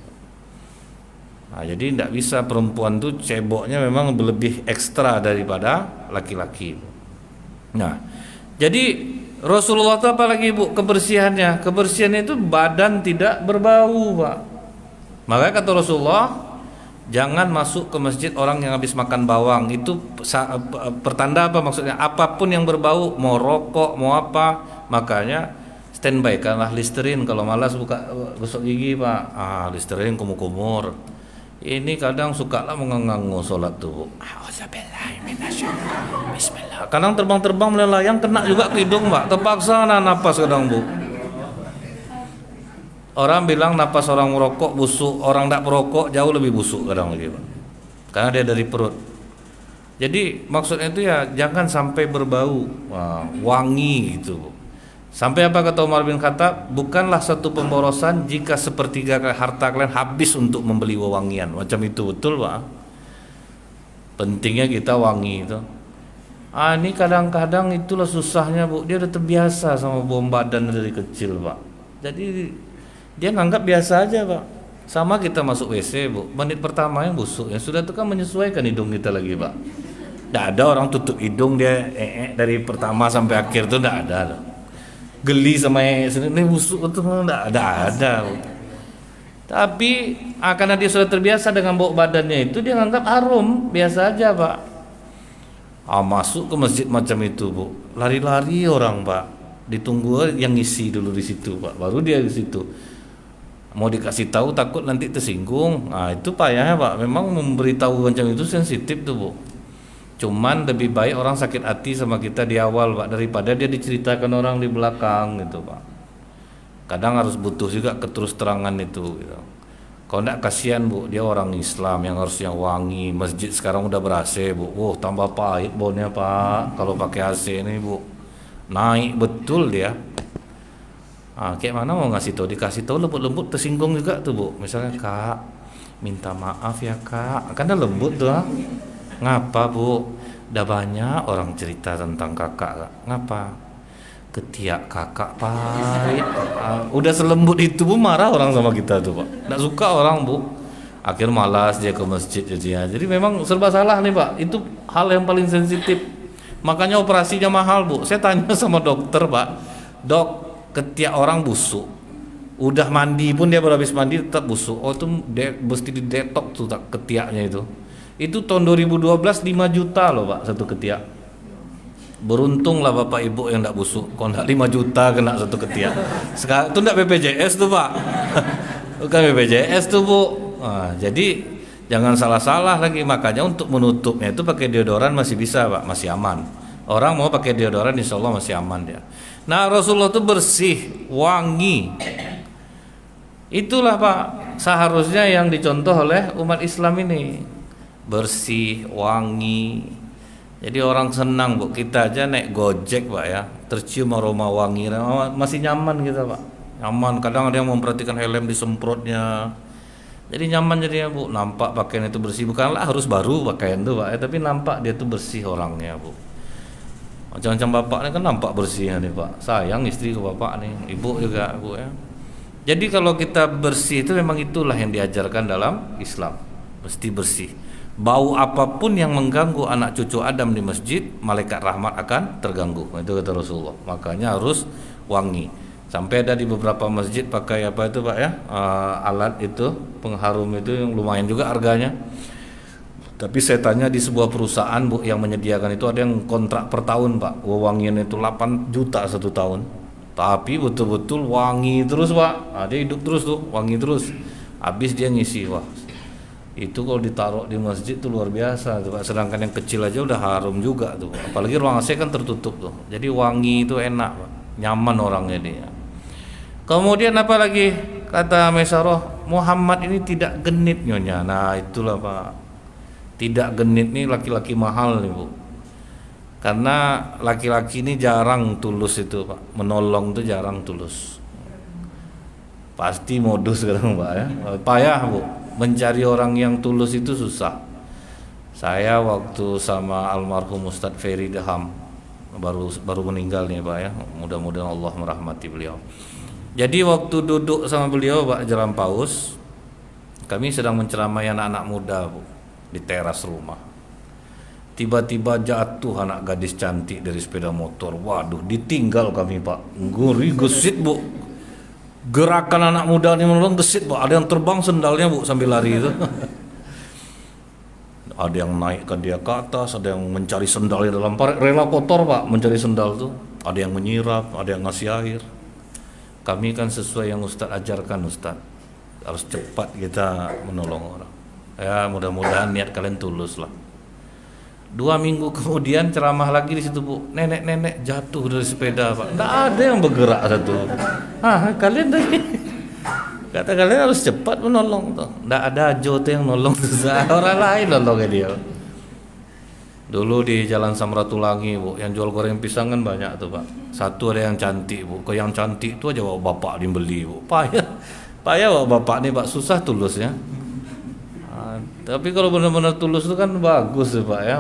Nah jadi tidak bisa perempuan tuh ceboknya memang lebih ekstra daripada laki-laki. Nah jadi Rasulullah itu apalagi Bu kebersihannya? Kebersihannya itu badan tidak berbau Pak. Makanya kata Rasulullah, jangan masuk ke masjid orang yang habis makan bawang. Itu pertanda apa maksudnya? Apapun yang berbau, mau rokok, mau apa, makanya standby kanlah Listerin. Kalau malas buka gosok gigi Pak, Listerin kumur-kumur. Ini kadang suka lah mengangangu sholat tuh. Bismillah. Kadang terbang-terbang melayang kena juga ke hidung Pak. Terpaksa napas kadang Bu. Orang bilang napas orang merokok busuk, orang tak merokok jauh lebih busuk kadang lagi Pak. Karena dia dari perut. Jadi maksudnya itu ya jangan sampai berbau, wangi gitu Bu. Sampai apa kata Umar bin Khattab, bukanlah satu pemborosan jika sepertiga harta kalian habis untuk membeli wewangian. Macam itu betul Pak. Pentingnya kita wangi itu. Ini kadang-kadang itulah susahnya Bu. Dia udah terbiasa sama bau badan dari kecil Pak. Jadi dia nganggap biasa aja Pak. Sama kita masuk WC Bu, menit pertama yang busuk, yang sudah itu kan menyesuaikan hidung kita lagi Pak. Tidak ada orang tutup hidung dia dari pertama sampai akhir itu tidak ada loh. Geli sama ini busuk itu tidak ada. Tapi karena dia sudah terbiasa dengan bau badannya itu, dia nganggap harum biasa aja Pak. Masuk ke masjid macam itu Bu, lari-lari orang Pak, ditunggu yang ngisi dulu di situ Pak, baru dia di situ. Mau dikasih tahu takut nanti tersinggung. Itu payahnya Pak, memang memberitahu macam itu sensitif tuh Bu. Cuman lebih baik orang sakit hati sama kita di awal Pak, daripada dia diceritakan orang di belakang gitu Pak. Kadang harus butuh juga keterus terangan itu gitu. Kalau enggak kasihan Bu, dia orang Islam yang harusnya wangi. Masjid sekarang udah ber-AC Bu. Tambah pahit baunya Pak. Kalau pakai AC ini Bu, naik betul dia. Kayak mana mau ngasih tahu, dikasih tahu lembut-lembut tersinggung juga tuh Bu. Misalnya Kak, minta maaf ya Kak. Karena lembut tuh. Ngapa Bu? Udah banyak orang cerita tentang kakak Kak. Ngapa? Ketiak kakak pahit. Udah selembut itu Bu, marah orang sama kita tuh Pak. Nggak suka orang Bu. Akhir malas dia ke masjid jadinya. Jadi memang serba salah nih Pak. Itu hal yang paling sensitif. Makanya operasinya mahal Bu. Saya tanya sama dokter Pak, dok, ketiak orang busuk, udah mandi pun dia baru habis mandi tetap busuk. Itu mesti didetok tuh ketiaknya itu tahun 2012 5 juta loh Pak satu ketiak. Beruntung lah Bapak Ibu yang tidak busuk. Kalau tidak 5 juta kena satu ketiak. Sekarang itu tidak BPJS tuh Pak. Bukan BPJS tuh Bu. Nah, jadi jangan salah-salah lagi, makanya untuk menutupnya itu pakai deodoran masih bisa Pak, masih aman. Orang mau pakai deodoran insya Allah masih aman dia. Nah Rasulullah itu bersih, wangi. Itulah Pak seharusnya yang dicontoh oleh umat Islam ini. Bersih, wangi. Jadi orang senang Bu, kita aja naik Gojek Pak ya, tercium aroma wangi, masih nyaman kita Pak. Nyaman, kadang ada yang memperhatikan helm disemprotnya. Jadi nyaman jadinya Bu, nampak pakaian itu bersih, bukanlah harus baru pakaian itu Pak ya, tapi nampak dia tuh bersih orangnya Bu. Macam-macam bapak ini kan nampak bersih nih Pak, sayang istri ke bapak nih, ibu juga Bu ya. Jadi kalau kita bersih itu memang itulah yang diajarkan dalam Islam, mesti bersih. Bau apapun yang mengganggu anak cucu Adam di masjid, malaikat rahmat akan terganggu. Itu kata Rasulullah. Makanya harus wangi. Sampai ada di beberapa masjid pakai apa itu Pak ya, alat itu pengharum itu yang lumayan juga harganya. Tapi saya tanya di sebuah perusahaan Bu yang menyediakan itu ada yang kontrak per tahun Pak, wangian itu 8 juta 1 tahun. Tapi betul-betul wangi terus Pak. Nah, dia hidup terus tuh, wangi terus. Habis dia ngisi, wah. Itu kalau ditaruh di masjid tuh luar biasa tuh Pak. Sedangkan yang kecil aja udah harum juga tuh. Apalagi ruang AC kan tertutup tuh. Jadi wangi itu enak Pak. Nyaman orangnya dia. Kemudian apa lagi? Kata Mesaroh, Muhammad ini tidak genit nyonya. Nah, itulah Pak. Tidak genit nih laki-laki mahal nih Bu. Karena laki-laki ini jarang tulus itu Pak. Menolong tuh jarang tulus. Pasti modus sekarang Pak ya. Payah Bu. Mencari orang yang tulus itu susah. Saya waktu sama almarhum Ustadz Ferry Daham baru meninggal nih Pak ya. Mudah-mudahan Allah merahmati beliau. Jadi waktu duduk sama beliau Pak Jalan Paus, kami sedang menceramai anak-anak muda Bu di teras rumah. Tiba-tiba jatuh anak gadis cantik dari sepeda motor. Waduh, ditinggal kami Pak. Ngeri gesit Bu. Gerakan anak muda ini menolong gesit Pak. Ada yang terbang sendalnya Bu sambil lari itu. Ada yang naikkan dia ke atas, ada yang mencari sendal di dalam parit, rela kotor Pak mencari sendal tuh. Ada yang menyirap, ada yang ngasih air. Kami kan sesuai yang Ustadz ajarkan Ustadz. Harus cepat kita menolong orang. Ya mudah-mudahan niat kalian tulus lah. 2 minggu kemudian ceramah lagi di situ Bu. Nenek-nenek jatuh dari sepeda Pak. Nggak ada yang bergerak satu. Kalian tadi kata kalian harus cepat menolong tuh. Nggak ada Ajo tuh yang nolong susah. Orang lain nolongnya dia. Dulu di Jalan Samratulangi Bu, yang jual goreng pisang kan banyak tuh Pak. Satu ada yang cantik Bu. Ke yang cantik itu aja bawa bapak dibeli Bu. Payah bawa bapak nih Pak, susah tulus ya. Tapi kalau benar-benar tulus itu kan bagus ya Pak ya.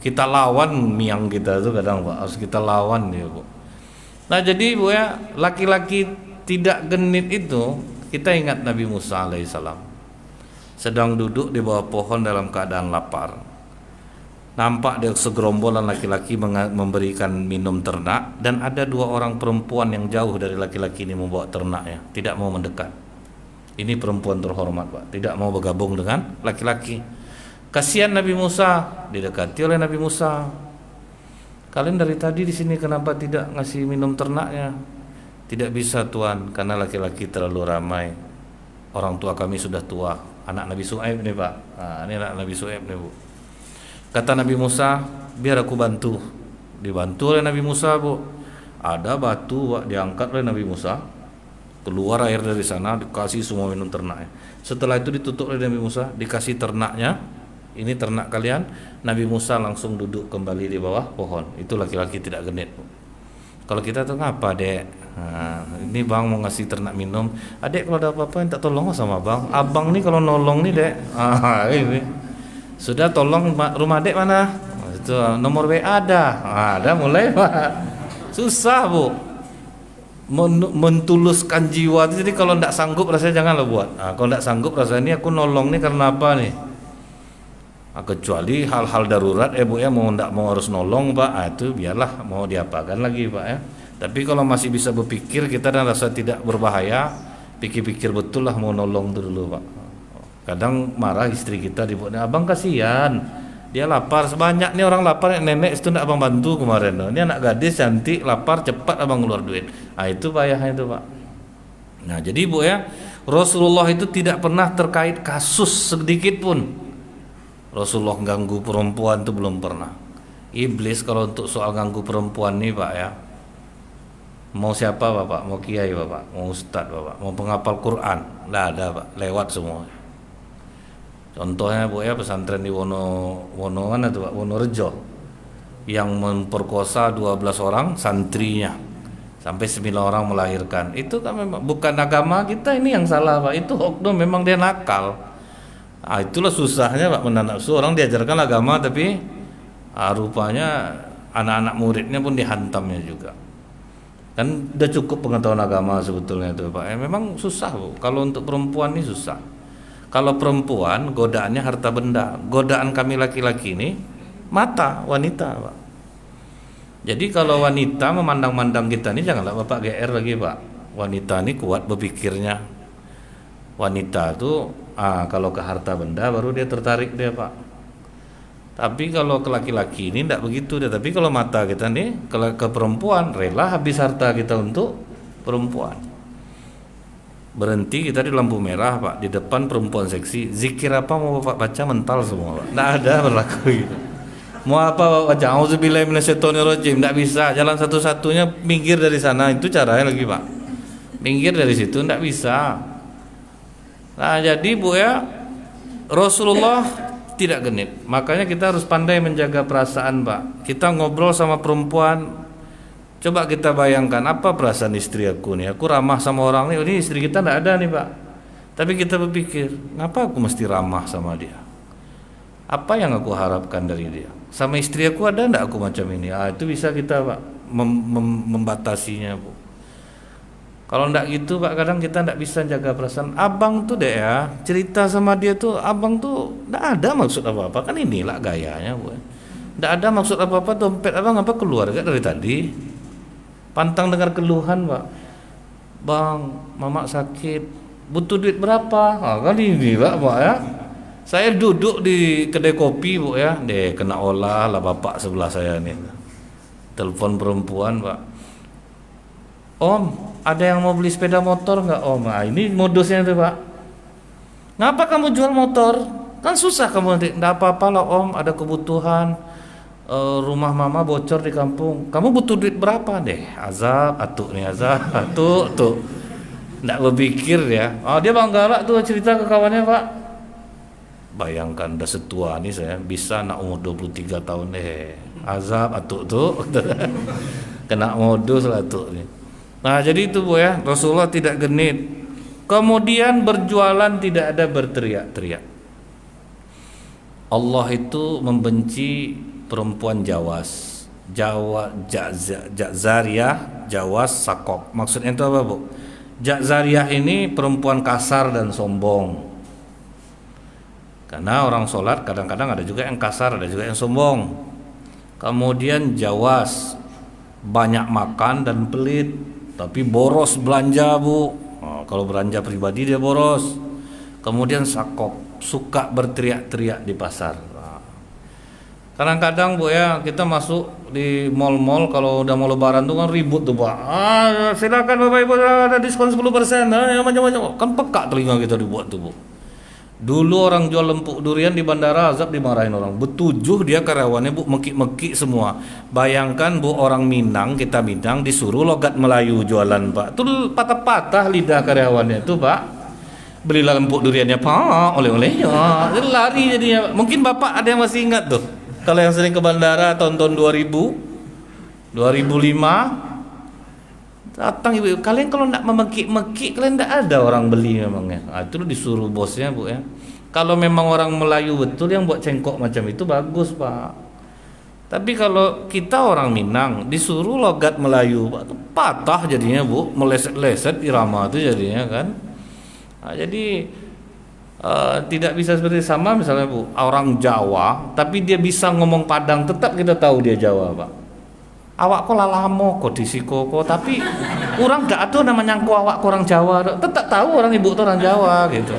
Kita lawan miang kita tuh kadang Pak, harus kita lawan ya Bu. Nah jadi Bu ya, laki-laki tidak genit itu, kita ingat Nabi Musa alaihissalam sedang duduk di bawah pohon dalam keadaan lapar. Nampak dia segerombolan laki-laki memberikan minum ternak, dan ada 2 orang perempuan yang jauh dari laki-laki ini membawa ternaknya, tidak mau mendekat. Ini perempuan terhormat Pak, tidak mau bergabung dengan laki-laki. Kasihan Nabi Musa, didekati oleh Nabi Musa. Kalian dari tadi di sini kenapa tidak ngasih minum ternaknya? Tidak bisa Tuan, karena laki-laki terlalu ramai. Orang tua kami sudah tua. Anak Nabi Su'aib nih Pak. Nah, ini anak Nabi Su'aib nih Bu. Kata Nabi Musa, biar aku bantu. Dibantu oleh Nabi Musa Bu. Ada batu Pak, diangkat oleh Nabi Musa. Keluar air dari sana, dikasih semua minum ternaknya. Setelah itu ditutup oleh Nabi Musa, dikasih ternaknya. Ini ternak kalian. Nabi Musa langsung duduk kembali di bawah pohon. Itu laki-laki tidak genit Bu. Kalau kita tuh ngapa Dek? Nah, ini Bang mau ngasih ternak minum. Adek kalau ada apa-apa minta tolong sama Bang. Abang nih kalau nolong nih Dek. Ini. Sudah tolong rumah Dek mana? Itu nomor WA ada mulai Pak. Susah Bu. Mentuluskan jiwa. Jadi kalau tidak sanggup rasanya janganlah buat. Kalau tidak sanggup rasanya ini aku nolong nih karena apa nih? Kecuali hal-hal darurat Bu ya, mau tidak mau harus nolong Pak. Itu biarlah, mau diapakan lagi Pak ya. Tapi kalau masih bisa berpikir kita dan rasa tidak berbahaya, pikir-pikir betul lah mau nolong dulu Pak. Kadang marah istri kita dibuatnya, abang kasihan, dia lapar, sebanyak nih orang lapar, nenek itu tidak abang bantu kemarin. Ini anak gadis cantik lapar, cepat abang keluar duit. Itu payahnya itu Pak. Nah jadi Bu ya, Rasulullah itu tidak pernah terkait kasus sedikit pun Rasulullah ganggu perempuan, itu belum pernah. Iblis kalau untuk soal ganggu perempuan nih Pak ya, mau siapa Bapak, mau kiai Bapak, mau ustadz Bapak, mau penghafal Quran, nggak ada Pak, lewat semua. Contohnya Bu ya, pesantren di Wono mana tuh Pak, Wonorejo, yang memperkosa 12 orang santrinya sampai 9 orang melahirkan. Itu kan memang bukan agama kita ini yang salah Pak, itu oknum, memang dia nakal. Itulah susahnya Pak menanak orang diajarkan agama tapi rupanya anak-anak muridnya pun dihantamnya juga. Kan udah cukup pengetahuan agama sebetulnya itu Pak. Memang susah Bu. Kalau untuk perempuan ini susah. Kalau perempuan godaannya harta benda, godaan kami laki-laki ini mata wanita Pak. Jadi kalau wanita memandang-mandang kita ini janganlah Bapak GR lagi Pak. Wanita ini kuat berpikirnya. Wanita tuh kalau ke harta benda baru dia tertarik dia Pak. Tapi kalau ke laki-laki ini tidak begitu dia. Tapi kalau mata kita nih ke perempuan, rela habis harta kita untuk perempuan. Berhenti kita di lampu merah Pak, di depan perempuan seksi, zikir apa mau Bapak baca mental semua Pak. Tidak ada berlaku gitu. Mau apa Bapak baca? Auzubillahi minasyaitonirrajim, tidak bisa. Jalan satu-satunya minggir dari sana, itu caranya lagi Pak. Minggir dari situ tidak bisa. Nah jadi Bu ya, Rasulullah tidak genit. Makanya kita harus pandai menjaga perasaan Pak. Kita ngobrol sama perempuan, coba kita bayangkan apa perasaan istri aku nih. Aku ramah sama orang nih, ini istri kita tidak ada nih Pak. Tapi kita berpikir, ngapa aku mesti ramah sama dia? Apa yang aku harapkan dari dia? Sama istri aku ada tidak aku macam ini? Itu bisa kita Pak membatasinya Bu. Kalau ndak gitu Pak, kadang kita ndak bisa jaga perasaan. Abang tuh deh ya, cerita sama dia tuh, abang tuh ndak ada maksud apa-apa. Kan inilah gayanya Bu. Ndak ada maksud apa-apa, dompet abang apa keluar gak dari tadi. Pantang dengar keluhan Pak. Bang, mamak sakit, butuh duit berapa? Kan ini Pak ya. Saya duduk di kedai kopi Bu ya, kena olah lah bapak sebelah saya nih. Telepon perempuan Pak. Om, ada yang mau beli sepeda motor nggak Om? Ini modusnya tuh Pak. Ngapa kamu jual motor? Kan susah kamu nanti. Nggak apa-apa lah Om, ada kebutuhan. Rumah mama bocor di kampung. Kamu butuh duit berapa deh? Azab, atuk nih azab, atuk tuh. Nggak berpikir ya. Dia bang galak tuh cerita ke kawannya Pak. Bayangkan udah setua nih saya, bisa anak umur 23 tahun deh. Azab, atuk tuh. Kena modus lah tuh nih. Nah jadi itu Bu ya, Rasulullah tidak genit. Kemudian berjualan tidak ada berteriak-teriak. Allah itu membenci perempuan jawas, Ja'zariyah, jawas, sakok. Maksudnya itu apa Bu? Ja'zariyah ini perempuan kasar dan sombong. Karena orang sholat kadang-kadang ada juga yang kasar, ada juga yang sombong. Kemudian jawas, banyak makan dan pelit, tapi boros belanja Bu. Kalau belanja pribadi dia boros. Kemudian sakok, suka berteriak-teriak di pasar. Kadang-kadang Bu ya, kita masuk di mal-mal kalau udah mau lebaran tuh kan ribut tuh Pak. Silakan Bapak Ibu ada diskon 10%. Macam-macam. Kan peka telinga kita dibuat tuh Bu. Dulu orang jual lempuk durian di Bandara Azab dimarahin orang. Betujuh dia karyawannya Bu, mekik-mekik semua. Bayangkan Bu, orang Minang, kita Minang disuruh logat Melayu jualan Pak. Tuh patah-patah lidah karyawannya tuh Pak. Belilah lempuk duriannya Pak, oleh-olehnya. Jadi lari jadinya. Mungkin Bapak ada yang masih ingat tuh. Kalau yang sering ke bandara tahun-tahun 2000, 2005 datang ibu, kalian kalau nak memekik-mekik kalian tidak ada orang beli memangnya. Itu disuruh bosnya Bu ya. Kalau memang orang Melayu betul yang buat cengkok macam itu bagus Pak. Tapi kalau kita orang Minang disuruh logat Melayu Pak, patah jadinya Bu, meleset-leset irama itu jadinya kan. Jadi tidak bisa seperti sama misalnya Bu, orang Jawa tapi dia bisa ngomong Padang, tetap kita tahu dia Jawa Pak. Awak kok lalamo kok disiko kok, tapi orang gak ada namanya nyangku awak orang Jawa, tetap tahu orang ibu itu orang Jawa gitu.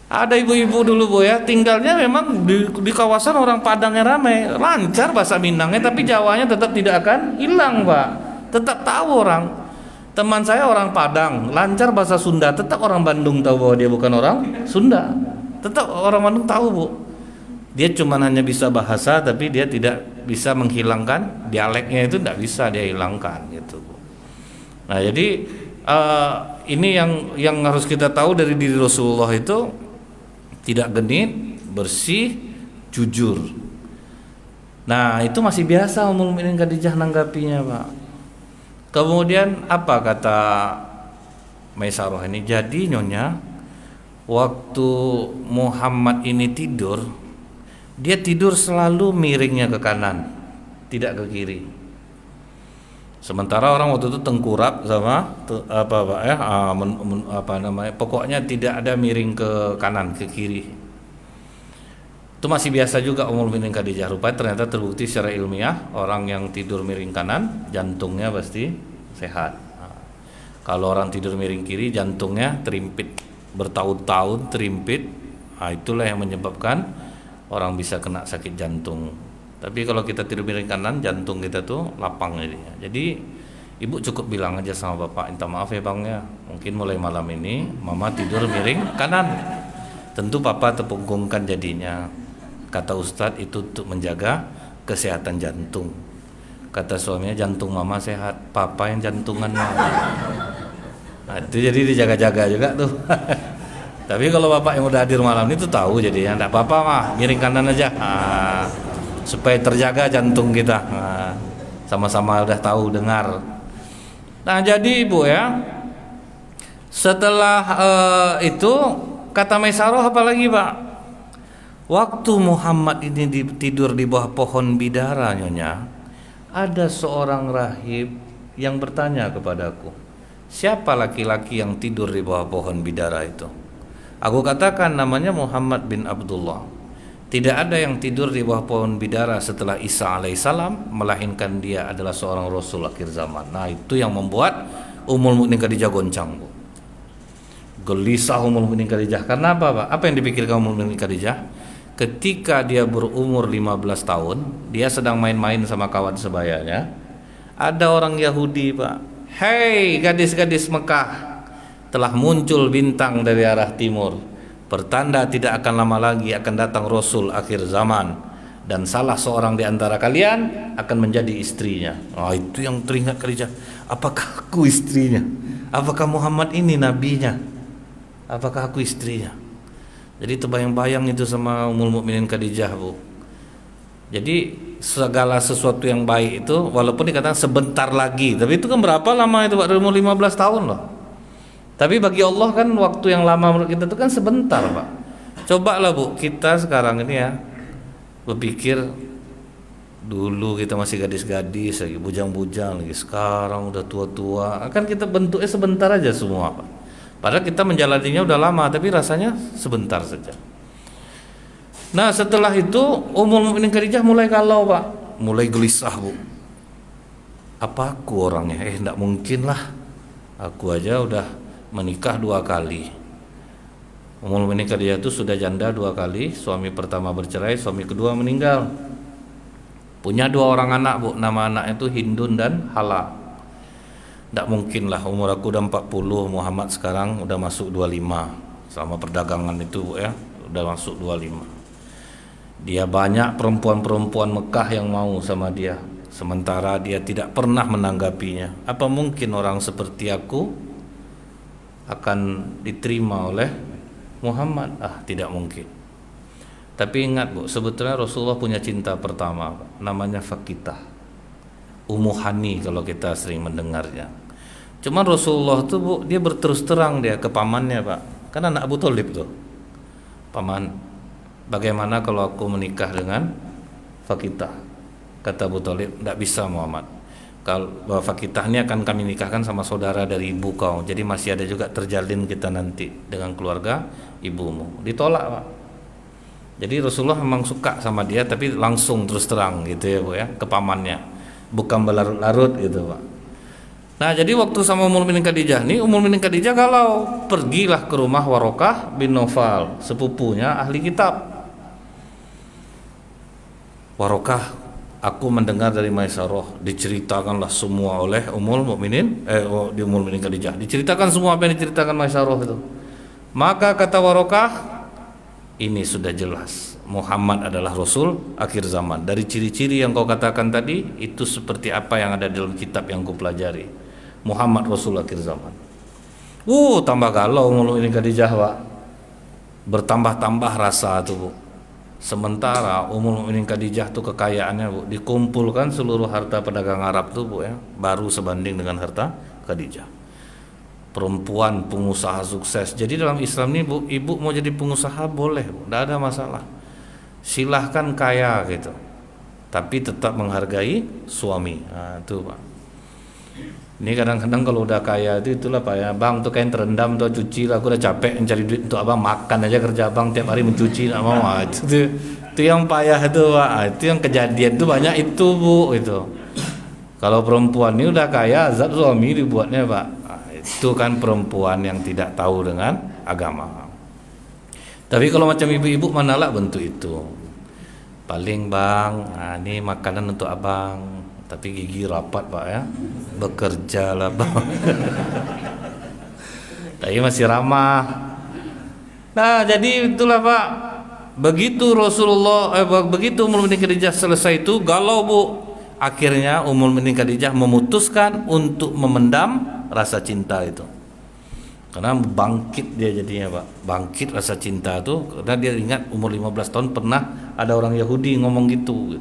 Ada ibu-ibu dulu Bu ya, tinggalnya memang di kawasan orang Padang yang ramai, lancar bahasa Minangnya, tapi Jawanya tetap tidak akan hilang Pak, tetap tahu orang. Teman saya orang Padang, lancar bahasa Sunda, tetap orang Bandung tahu bahwa dia bukan orang Sunda. Tetap orang Bandung tahu, Bu. Dia cuma hanya bisa bahasa, tapi dia tidak bisa menghilangkan dialeknya, itu tidak bisa dia hilangkan gitu, Bu. Nah, jadi ini yang harus kita tahu dari diri Rasulullah itu tidak genit, bersih, jujur. Nah, itu masih biasa Ummul Mukminin Khadijah nanggapinya, Pak. Kemudian apa kata Maisarah ini? Jadi nyonya, waktu Muhammad ini tidur, dia tidur selalu miringnya ke kanan, tidak ke kiri. Sementara orang waktu itu tengkurap sama pokoknya tidak ada miring ke kanan ke kiri. Itu masih biasa juga Ummul Mukminin Khadijah. Rupanya ternyata terbukti secara ilmiah, orang yang tidur miring kanan jantungnya pasti sehat. Kalau orang tidur miring kiri jantungnya terimpit, bertahun-tahun terimpit. Nah, itulah yang menyebabkan orang bisa kena sakit jantung. Tapi kalau kita tidur miring kanan, jantung kita tuh lapang jadinya. Jadi ibu cukup bilang aja sama bapak, minta maaf ya bang ya, mungkin mulai malam ini mama tidur miring kanan. Tentu papa terpunggungkan jadinya. Kata Ustadz itu untuk menjaga kesehatan jantung. Kata suaminya, jantung mama sehat, papa yang jantungan mama. Nah, itu jadi dijaga-jaga juga tuh. Tapi kalau bapak yang udah hadir malam itu tahu jadinya, enggak apa-apa mah, miring kanan aja. Nah, supaya terjaga jantung kita. Nah, sama-sama udah tahu dengar. Nah, jadi ibu ya, setelah itu kata Maisarah apa lagi, Pak? Waktu Muhammad ini tidur di bawah pohon bidara, nyonya, ada seorang rahib yang bertanya kepadaku, siapa laki-laki yang tidur di bawah pohon bidara itu? Aku katakan namanya Muhammad bin Abdullah. Tidak ada yang tidur di bawah pohon bidara setelah Isa alaihissalam, melainkan dia adalah seorang Rasul akhir zaman. Nah, itu yang membuat Ummul Mukminin Khadijah goncang, Bu. Gelisah Ummul Mukminin Khadijah. Karena apa, Pak? Apa yang dipikirkan Ummul Mukminin Khadijah? Ketika dia berumur 15 tahun, dia sedang main-main sama kawan sebayanya. Ada orang Yahudi, Pak. Hei gadis-gadis Mekah, telah muncul bintang dari arah timur. Pertanda tidak akan lama lagi akan datang Rasul akhir zaman, dan salah seorang di antara kalian akan menjadi istrinya. Oh, itu yang teringat Khadijah. Apakah aku istrinya? Apakah Muhammad ini nabinya? Apakah aku istrinya? Jadi terbayang-bayang itu sama Ummul Mukminin Khadijah, Bu. Jadi segala sesuatu yang baik itu walaupun dikatakan sebentar lagi, tapi itu kan berapa lama itu, Pak? Umur 15 tahun loh. Tapi bagi Allah kan waktu yang lama menurut kita itu kan sebentar, Pak. Cobalah, Bu, kita sekarang ini ya berpikir, dulu kita masih gadis-gadis lagi, bujang-bujang lagi, sekarang udah tua-tua. Kan kita bentuknya sebentar aja semua, Pak. Padahal kita menjalaninya udah lama, tapi rasanya sebentar saja. Nah, setelah itu Ummul Mukminin Khadijah mulai galau, Pak. Mulai gelisah, Bu. Apa aku orangnya? Enggak mungkin lah. Aku aja udah menikah 2 kali. Ummul Mukminin Khadijah itu sudah janda 2 kali. Suami pertama bercerai, suami kedua meninggal. Punya 2 orang anak, Bu. Nama anaknya itu Hindun dan Hala. Tidak mungkin lah, umur aku udah 40, Muhammad sekarang udah masuk 25. Selama perdagangan itu, Bu, ya, udah masuk 25. Dia banyak perempuan-perempuan Mekah yang mau sama dia, sementara dia tidak pernah menanggapinya. Apa mungkin orang seperti aku akan diterima oleh Muhammad? Ah, tidak mungkin. Tapi ingat, Bu, sebetulnya Rasulullah punya cinta pertama, Pak, namanya Fakitah, Ummu Hani kalau kita sering mendengarnya. Cuman Rasulullah tuh, Bu, dia berterus terang dia ke pamannya, Pak. Kan anak Abu Thalib tuh. Paman, bagaimana kalau aku menikah dengan Fakitah? Kata Abu Thalib, tidak bisa Muhammad. Kalau Fakitah ini akan kami nikahkan sama saudara dari ibu kau. Jadi masih ada juga terjalin kita nanti dengan keluarga ibumu. Ditolak, Pak. Jadi Rasulullah memang suka sama dia, tapi langsung terus terang gitu ya, Bu, ya, ke pamannya. Bukan berlarut-larut gitu, Pak. Nah, jadi waktu sama Ummul Mukminin Khadijah nih, Ummul Mukminin Khadijah galau, pergilah ke rumah Warokah bin Naufal, sepupunya ahli kitab. Warokah aku mendengar dari Maisarah, diceritakanlah semua oleh Ummul Mukminin di Ummul Mukminin Khadijah. Diceritakan semua apa yang diceritakan Maisarah itu. Maka kata Warokah, ini sudah jelas Muhammad adalah Rasul akhir zaman. Dari ciri-ciri yang kau katakan tadi, itu seperti apa yang ada dalam kitab yang kau pelajari. Muhammad Rasul akhir zaman. Tambah galau Ummul Mukminin Khadijah, Pak. Bertambah-tambah rasa tuh, Bu. Sementara Ummul Mukminin Khadijah tuh kekayaannya, Bu, dikumpulkan seluruh harta pedagang Arab tuh, Bu, ya, baru sebanding dengan harta Khadijah. Perempuan pengusaha sukses. Jadi dalam Islam ini, Bu, ibu mau jadi pengusaha boleh, Bu, tidak ada masalah. Silahkan kaya gitu, tapi tetap menghargai suami. Nah, itu, Pak. Ini kadang-kadang kalau udah kaya itu itulah Pak ya, bang tuh kain terendam tuh, cuci lah, aku udah capek mencari duit untuk abang, makan aja kerja abang tiap hari mencuci, nggak mau. Itu yang payah itu, Pak. Itu yang kejadian tuh banyak itu, Bu, itu. Kalau perempuan ini udah kaya, zat suami dibuatnya, Pak. Itu kan perempuan yang tidak tahu dengan agama. Tapi kalau macam ibu-ibu manalah bentuk itu. Paling, bang, nah ini makanan untuk abang, tapi gigi rapat, Pak ya, bekerja lah, Bang. Tapi masih ramah. Nah, jadi itulah, Pak. Begitu begitu Ummul Mukminin Khadijah selesai itu galau, Bu. Akhirnya Ummul Mukminin Khadijah memutuskan untuk memendam rasa cinta itu. Karena bangkit dia jadinya, Pak. Bangkit rasa cinta itu karena dia ingat umur 15 tahun pernah ada orang Yahudi ngomong gitu.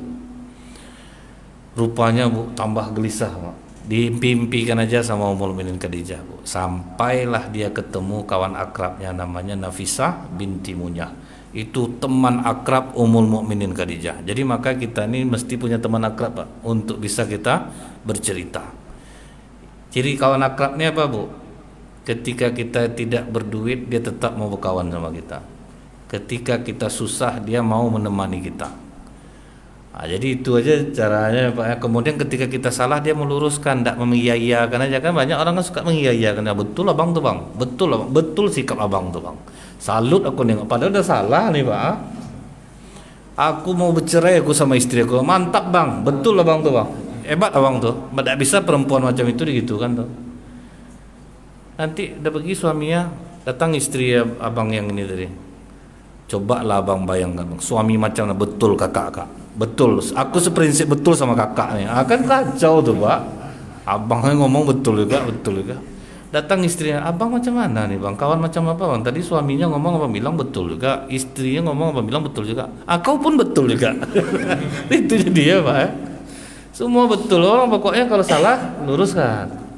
Rupanya, Bu, tambah gelisah, Pak. Dimimpikan aja sama Ummul Mukminin Khadijah, Bu. Sampailah dia ketemu kawan akrabnya namanya Nafisah binti Munyah. Itu teman akrab Ummul Mukminin Khadijah. Jadi maka kita ini mesti punya teman akrab, Pak, untuk bisa kita bercerita. Ciri kawan akrabnya apa, Bu? Ketika kita tidak berduit, dia tetap mau berkawan sama kita. Ketika kita susah, dia mau menemani kita. Nah, jadi itu aja caranya, Pak. Kemudian ketika kita salah, dia meluruskan, tidak mengiyakan aja. Kan banyak orang kan suka mengiyakan. Ya, betul abang tuh, Bang. Betul, abang. Betul sikap abang tuh, Bang. Salut aku nengok. Padahal udah salah nih, Pak. Aku mau bercerai aku sama istri aku. Mantap, Bang. Betul abang tuh, Bang. Hebat abang tuh. Tidak bisa perempuan macam itu gitu kan tuh. Nanti udah pergi suaminya, datang istri abang yang ini tadi. Cobalah abang bayangkan, Bang. Suami macam mana? Betul kakak. Betul, aku seprinsip betul sama kakak nih. Akan kacau tuh, Pak. Abangnya ngomong betul juga. Datang istrinya, abang macam mana nih, Bang? Kawan macam apa, Bang? Tadi suaminya ngomong apa bilang betul juga, istrinya ngomong apa bilang betul juga. Kau pun betul juga. Itu dia, Pak. Semua betul, orang pokoknya kalau salah luruskan.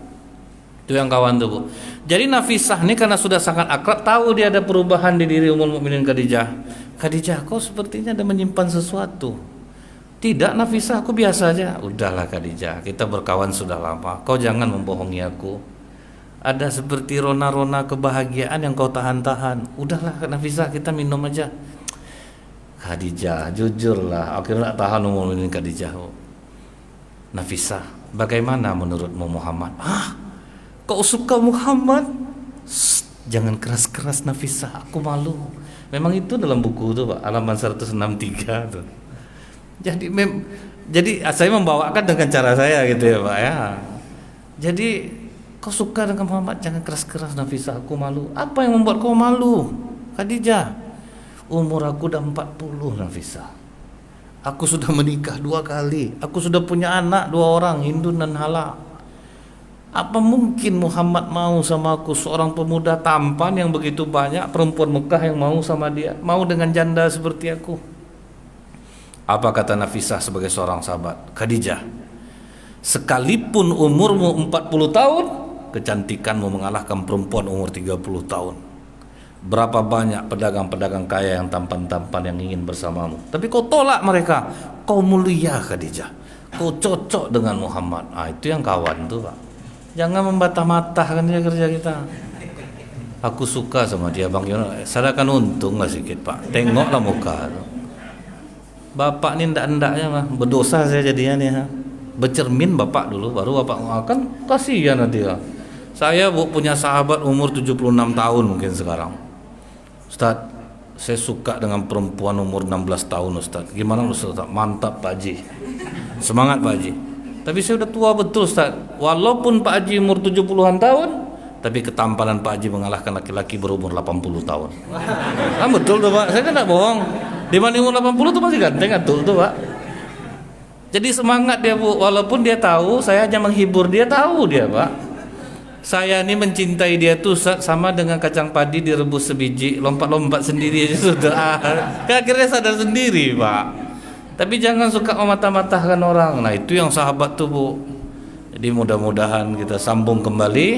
Itu yang kawan tuh, Bu. Jadi Nafisah ini karena sudah sangat akrab, tahu dia ada perubahan di diri Ummul Mukminin Khadijah. Khadijah, kau sepertinya ada menyimpan sesuatu. Tidak, Nafisah, aku biasa aja. Udahlah Khadijah, kita berkawan sudah lama. Kau jangan membohongi aku. Ada seperti rona-rona kebahagiaan yang kau tahan-tahan. Udahlah Nafisah, kita minum aja. Khadijah, jujurlah, akhirnya tak tahan Ummul Mukminin Khadijah. Nafisah, bagaimana menurutmu Muhammad? Kau suka Muhammad? Jangan keras-keras Nafisah, aku malu. Memang itu dalam buku itu, Pak, halaman 163 tuh. Jadi saya membawakan dengan cara saya gitu ya, Pak ya. Jadi kau suka dengan Muhammad, jangan keras-keras Nafisah, aku malu. Apa yang membuat kau malu, Khadijah? Umur aku udah 40, Nafisah. Aku sudah menikah 2 kali. Aku sudah punya anak 2 orang, Hindun dan Hala. Apa mungkin Muhammad mau sama aku, seorang pemuda tampan yang begitu banyak perempuan Mekah yang mau sama dia, mau dengan janda seperti aku? Apa kata Nafisah sebagai seorang sahabat? Khadijah, sekalipun umurmu 40 tahun, kecantikanmu mengalahkan perempuan umur 30 tahun. Berapa banyak pedagang-pedagang kaya yang tampan-tampan yang ingin bersamamu, tapi kau tolak mereka. Kau mulia Khadijah, kau cocok dengan Muhammad. Itu yang kawan tuh, Pak. Jangan membatah-matahkan dia kerja kita. Aku suka sama dia, Bang Yono. Saya akan untung lah sedikit, Pak. Tengoklah muka tuh. Bapak ini ndak-ndaknya mah berdosa saya jadinya nih. Bercermin bapak dulu, baru bapak akan kasihan nanti ya. Saya punya sahabat umur 76 tahun mungkin sekarang. Ustaz, saya suka dengan perempuan umur 16 tahun, Ustaz. Gimana Ustaz? Mantap Pak Haji. Semangat Pak Haji. Tapi saya udah tua betul Ustaz. Walaupun Pak Haji umur 70-an tahun, tapi ketampanan Pak Haji mengalahkan laki-laki berumur 80 tahun. Kan betul tuh Pak, saya kan tidak bohong. Dibanding umur 80 tuh masih ganteng tuh Pak. Jadi semangat dia Bu, walaupun dia tahu saya hanya menghibur dia, tahu dia Pak. Saya ini mencintai dia tuh sama dengan kacang padi direbus sebiji, lompat-lompat sendiri aja sudah. Akhirnya sadar sendiri Pak. Tapi jangan suka memata-matahkan orang. Nah itu yang sahabat tuh Bu. Jadi mudah-mudahan kita sambung kembali.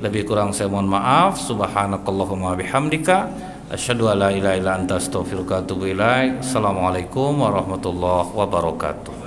Lebih kurang saya mohon maaf. Subhanakallahumma bihamdika asyhadu an la ilaha illa anta astaghfiruka wa atubu ilaik. Assalamualaikum warahmatullahi wabarakatuh.